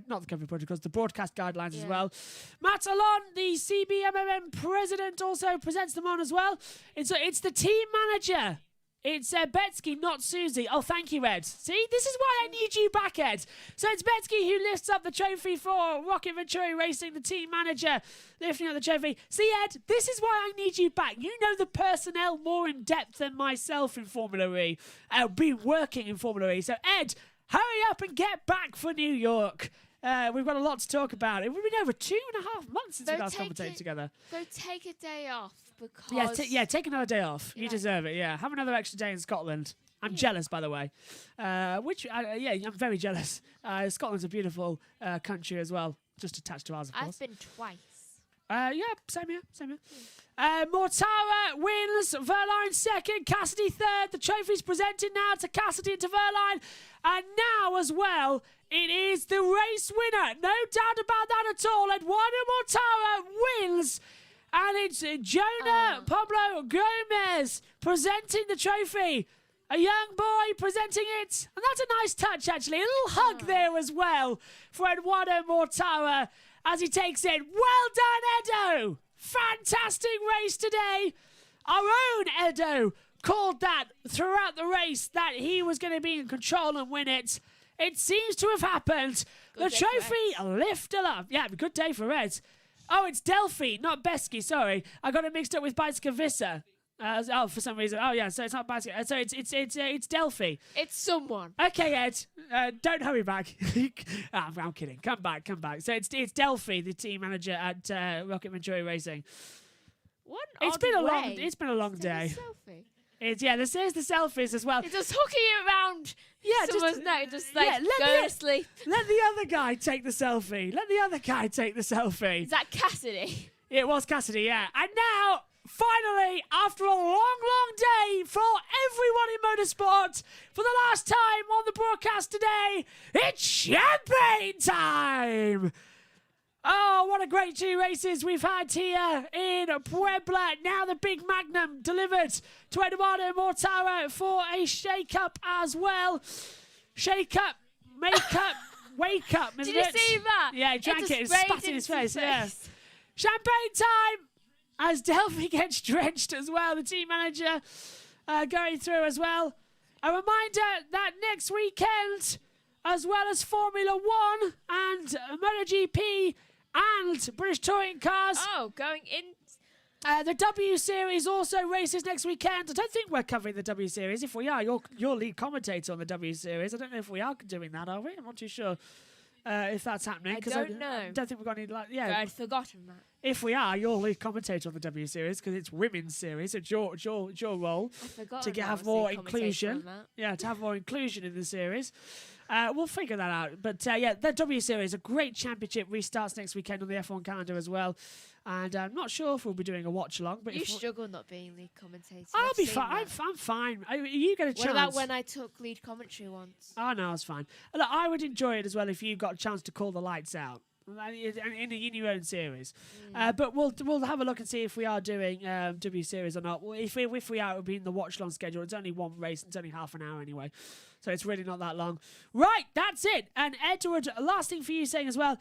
not the COVID protocols, the broadcast guidelines as well. Matt Alon, the CBMMM president, also presents them on as well. It's the team manager. It's Betsky, not Susie. Oh, thank you, Ed. See, this is why I need you back, Ed. So it's Betsky who lifts up the trophy for Rocket Venturi Racing, the team manager, lifting up the trophy. See, Ed, this is why I need you back. You know the personnel more in depth than myself in Formula E. I'll be working in Formula E. So, Ed, hurry up and get back for New York. We've got a lot to talk about. It's been over 2.5 months since we last commentated together. Go take a day off because... Take another day off. You deserve it, yeah. Have another extra day in Scotland. I'm jealous, by the way. I'm very jealous. Scotland's a beautiful country as well, just attached to ours, of course. I've been twice. Same here. Mortara wins, Verline second, Cassidy third. The trophy's presented now to Cassidy and to Verline. And now as well, it is the race winner. No doubt about that at all. Eduardo Mortara wins. And it's Jonah Pablo Gomez presenting the trophy. A young boy presenting it. And that's a nice touch, actually. A little hug there as well for Eduardo Mortara as he takes it. Well done, Edo. Fantastic race today. Our own Edo called that throughout the race that he was going to be in control and win it. It seems to have happened. The trophy lifted up. Yeah, good day for Ed. Oh, it's Delphi, not Besky. Sorry, I got it mixed up with Bicycle Vissa. For some reason. Oh, yeah, so it's not Bicycle. So it's Delphi. It's someone. Okay, Ed, don't hurry back. I'm kidding. Come back. So it's Delphi, the team manager at Rocket Venturi Racing. It's been a long day. Selfie. There's the selfies as well. It's just hooking it around someone's neck, go to sleep. Let the other guy take the selfie. Is that Cassidy? It was Cassidy, yeah. And now, finally, after a long day for everyone in motorsport, for the last time on the broadcast today, it's champagne time! Oh, what a great 2 races we've had here in Puebla. Now the big magnum delivered to Eduardo Mortara for a shake-up as well. Shake-up, make-up, wake-up, isn't it? Did you see that? Yeah, he drank it and spat in his face. Yeah. Champagne time as Delphi gets drenched as well. The team manager going through as well. A reminder that next weekend, as well as Formula 1 and MotoGP and British Touring Cars. Oh, going in. The W Series also races next weekend. I don't think we're covering the W Series. If we are, you're lead commentator on the W Series. I don't know if we are doing that, are we? I'm not too sure if that's happening. I don't know. I don't think we've got any... I'd forgotten that. If we are, you're lead commentator on the W Series because it's women's series. It's your role to have more inclusion. Yeah, to have more inclusion in the series. We'll figure that out. But the W Series, a great championship, restarts next weekend on the F1 calendar as well. And I'm not sure if we'll be doing a watch along. But you struggle not being lead commentator. I'll be fine. I'm fine. You get a chance. What about when I took lead commentary once? Oh no, it's fine. Look, I would enjoy it as well if you got a chance to call the lights out in your own series. But we'll have a look and see if we are doing W Series or not. Well, if we are, it'll be in the watch long schedule. It's only one race. It's only half an hour anyway. So it's really not that long. Right, that's it. And Edward, last thing for you saying as well,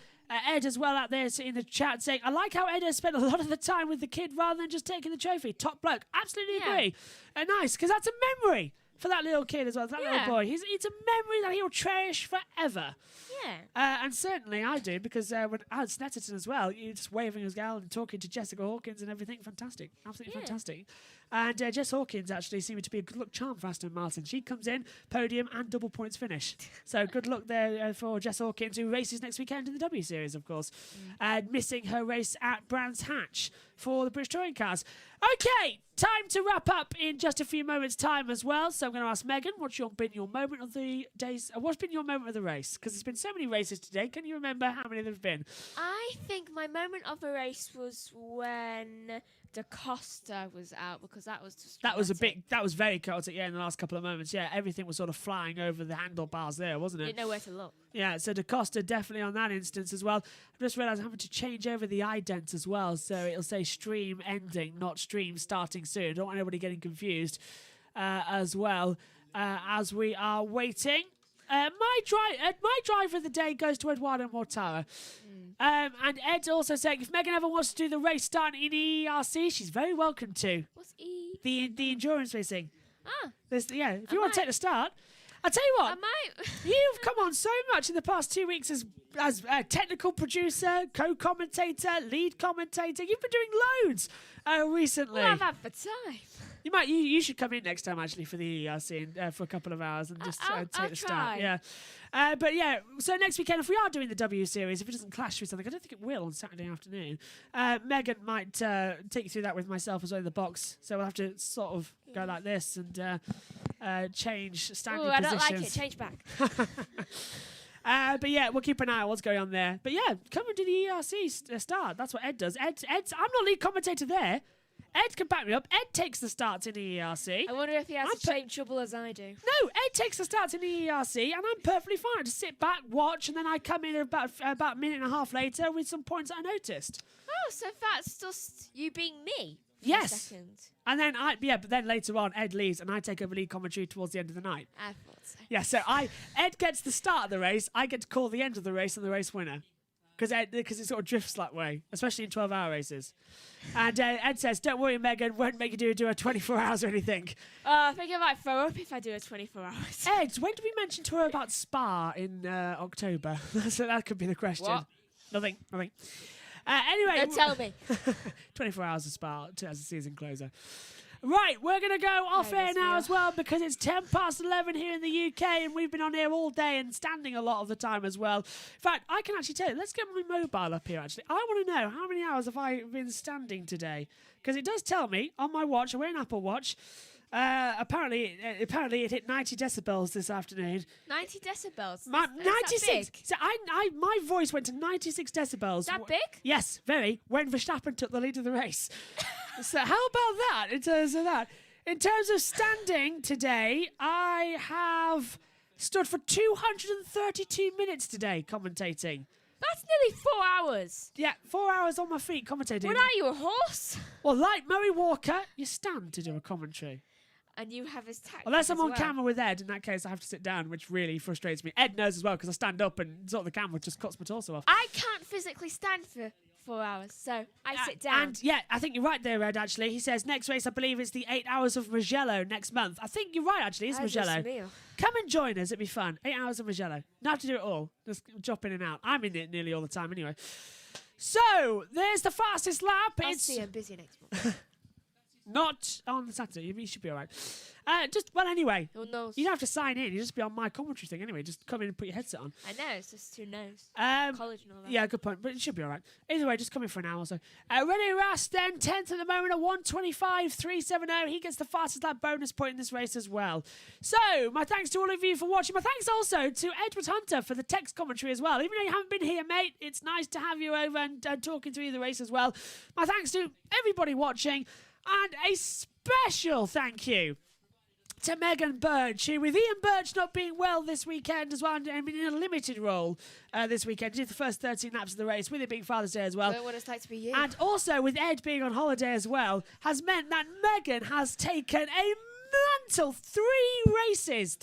Ed as well out there in the chat saying, I like how Ed has spent a lot of the time with the kid rather than just taking the trophy. Top bloke. Absolutely agree. Nice, because that's a memory for that little kid as well, that little boy. It's a memory that he'll cherish forever. Yeah. And certainly I do, because when I was Snetterton as well, you just waving as gal and talking to Jessica Hawkins and everything. Fantastic. Absolutely fantastic. And Jess Hawkins actually seemed to be a good luck charm for Aston Martin. She comes in, podium and double points finish. So good luck there for Jess Hawkins, who races next weekend in the W Series, of course. Missing her race at Brands Hatch for the British Touring Cars. Okay, time to wrap up in just a few moments' time as well. So I'm going to ask Megan, what's been your moment of the days? What's been your moment of the race? Because there's been so many races today. Can you remember how many there have been? I think my moment of the race was when Da Costa was out, because that was just that was very chaotic, in the last couple of moments. Yeah, everything was sort of flying over the handlebars there, wasn't it? Didn't know where to look. Yeah, so Da Costa definitely on that instance as well. I just realised I'm having to change over the ident as well, so it'll say stream ending, not stream starting soon. Don't want anybody getting confused as well as we are waiting. My drive of the day goes to Eduardo Mortara. And Ed also saying if Megan ever wants to do the race starting in ERC, she's very welcome to. What's E? The endurance racing. If you I want to take the start. I'll tell you what, I might. you've come on so much in the past 2 weeks as technical producer, co-commentator, lead commentator. You've been doing loads recently. Well, I've had the time. You should come in next time actually for the ERC for a couple of hours and just take the start. try. Yeah, but yeah. So next weekend, if we are doing the W Series, if it doesn't clash with something, I don't think it will on Saturday afternoon. Megan might take you through that with myself as well in the box. So we'll have to sort of go like this and change standing I positions. don't like it. Change back. But yeah, we'll keep an eye on what's going on there. But yeah, come and do the ERC start. That's what Ed does. I'm not lead commentator there. Ed can back me up. Ed takes the starts in the ERC. I wonder if he has the same trouble as I do. No, Ed takes the starts in the ERC, and I'm perfectly fine to sit back, watch, and then I come in about a minute and a half later with some points I noticed. Oh, so that's just you being me. For Yes. A second. And then but then later on, Ed leaves, and I take over lead commentary towards the end of the night. I thought so. Yeah, so Ed gets the start of the race, I get to call the end of the race and the race winner. Because it sort of drifts that way, especially in 12-hour races. And Ed says, don't worry, Megan, won't make you do a 24 hours or anything. I think I might throw up if I do a 24 hours. Ed, when did we mention to her about Spa in October? So that could be the question. What? Nothing. Anyway. Don't tell me. 24 hours of Spa as a season closer. Right, we're going to go off air now as well because it's 11:10 here in the UK and we've been on here all day and standing a lot of the time as well. In fact, I can actually tell you, let's get my mobile up here actually. I want to know how many hours have I been standing today? Because it does tell me on my watch, I wear an Apple Watch, apparently it hit 90 decibels this afternoon. 90 decibels? 96. So my voice went to 96 decibels. That big? Yes, very. When Verstappen took the lead of the race. So how about that in terms of that? In terms of standing today, I have stood for 232 minutes today commentating. That's nearly 4 hours. Yeah, 4 hours on my feet commentating. What are you, a horse? Well, like Murray Walker, you stand to do a commentary. And you have his tactics. Unless I'm on well. camera with Ed, in that case I have to sit down, which really frustrates me. Ed knows as well because I stand up and sort of the camera just cuts my torso off. I can't physically stand for 4 hours, so I sit down. And yeah, I think you're right there, Ed, actually. He says next race, I believe it's the 8 hours of Mugello next month. I think you're right, actually. It's Mugello. Come and join us. It'd be fun. 8 hours of Mugello. Not have to do it all. Just drop in and out. I'm in it nearly all the time anyway. So, there's the fastest lap. I'll see you. I'm busy next month. Not on Saturday. You should be all right. Anyway. Who knows? You don't have to sign in. You just be on my commentary thing anyway. Just come in and put your headset on. I know. It's just who knows. College and all that. Yeah, good point. But it should be all right. Either way, just come in for an hour or so. René Rast then 10th at the moment at 1:25.370. He gets the fastest lap bonus point in this race as well. So, my thanks to all of you for watching. My thanks also to Edward Hunter for the text commentary as well. Even though you haven't been here, mate, it's nice to have you over and talking through the race as well. My thanks to everybody watching. And a special thank you to Megan Birch, who, with Ian Birch not being well this weekend as well, and in a limited role this weekend, did the first 13 laps of the race, with it being Father's Day as well. What it's like to be you. And also with Ed being on holiday as well, has meant that Megan has taken a mantle 3 race series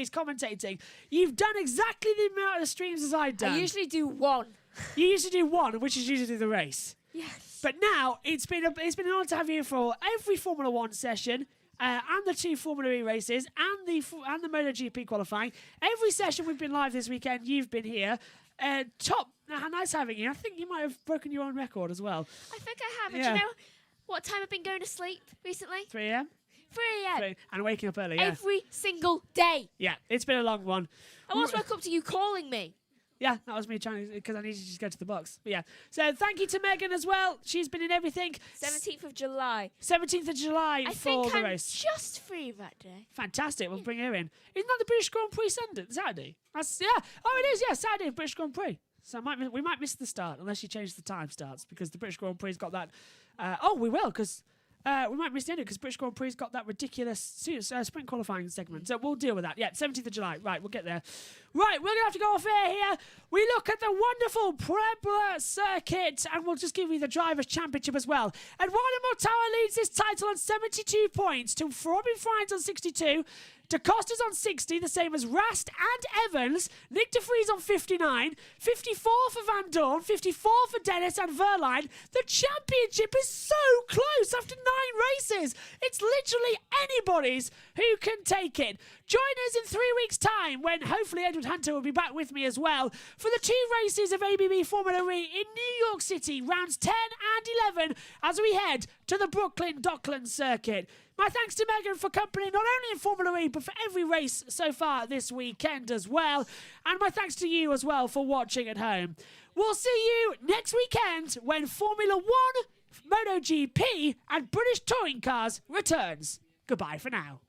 commentating. You've done exactly the amount of streams as I've done. I usually do 1. You usually do 1, which is usually the race. Yes. But now it's been an honour to have you for every Formula One session and the 2 Formula E races and the MotoGP qualifying. Every session we've been live this weekend, you've been here. Nice having you. I think you might have broken your own record as well. I think I have. And Yeah. do you know what time I've been going to sleep recently? 3 a.m. 3 a.m. And waking up early. Yeah, Every single day. yeah. It's been a long one. I once woke up to you calling me. Yeah, that was me trying to, because I needed to just go to the box. But yeah. So thank you to Megan as well. She's been in everything. 17th of July. 17th of July I for think the I'm race. just free that day. Fantastic. We'll bring her in. Isn't that the British Grand Prix Saturday? That's, yeah. Oh, it is. Yeah, Saturday, British Grand Prix. So we might miss the start unless you change the time starts because the British Grand Prix's got that. We will because. We might miss the end because British Grand Prix's got that ridiculous sprint qualifying segment. So we'll deal with that. Yeah, 17th of July. Right, we'll get there. Right, we're going to have to go off air here. We look at the wonderful Puebla circuit and we'll just give you the Drivers' Championship as well. Eduardo Mortara leads this title on 72 points to Robin Fries on 62. Da Costa's on 60, the same as Rast and Evans. Nick de Vries on 59. 54 for Van Dorn. 54 for Dennis and Verline. The championship is so close after 9 races. It's literally anybody's who can take it. Join us in 3 weeks' time when hopefully Edward Hunter will be back with me as well for the 2 races of ABB Formula E in New York City, rounds 10 and 11, as we head to the Brooklyn Docklands circuit. My thanks to Megan for company not only in Formula E but for every race so far this weekend as well. And my thanks to you as well for watching at home. We'll see you next weekend when Formula 1, MotoGP and British touring cars returns. Goodbye for now.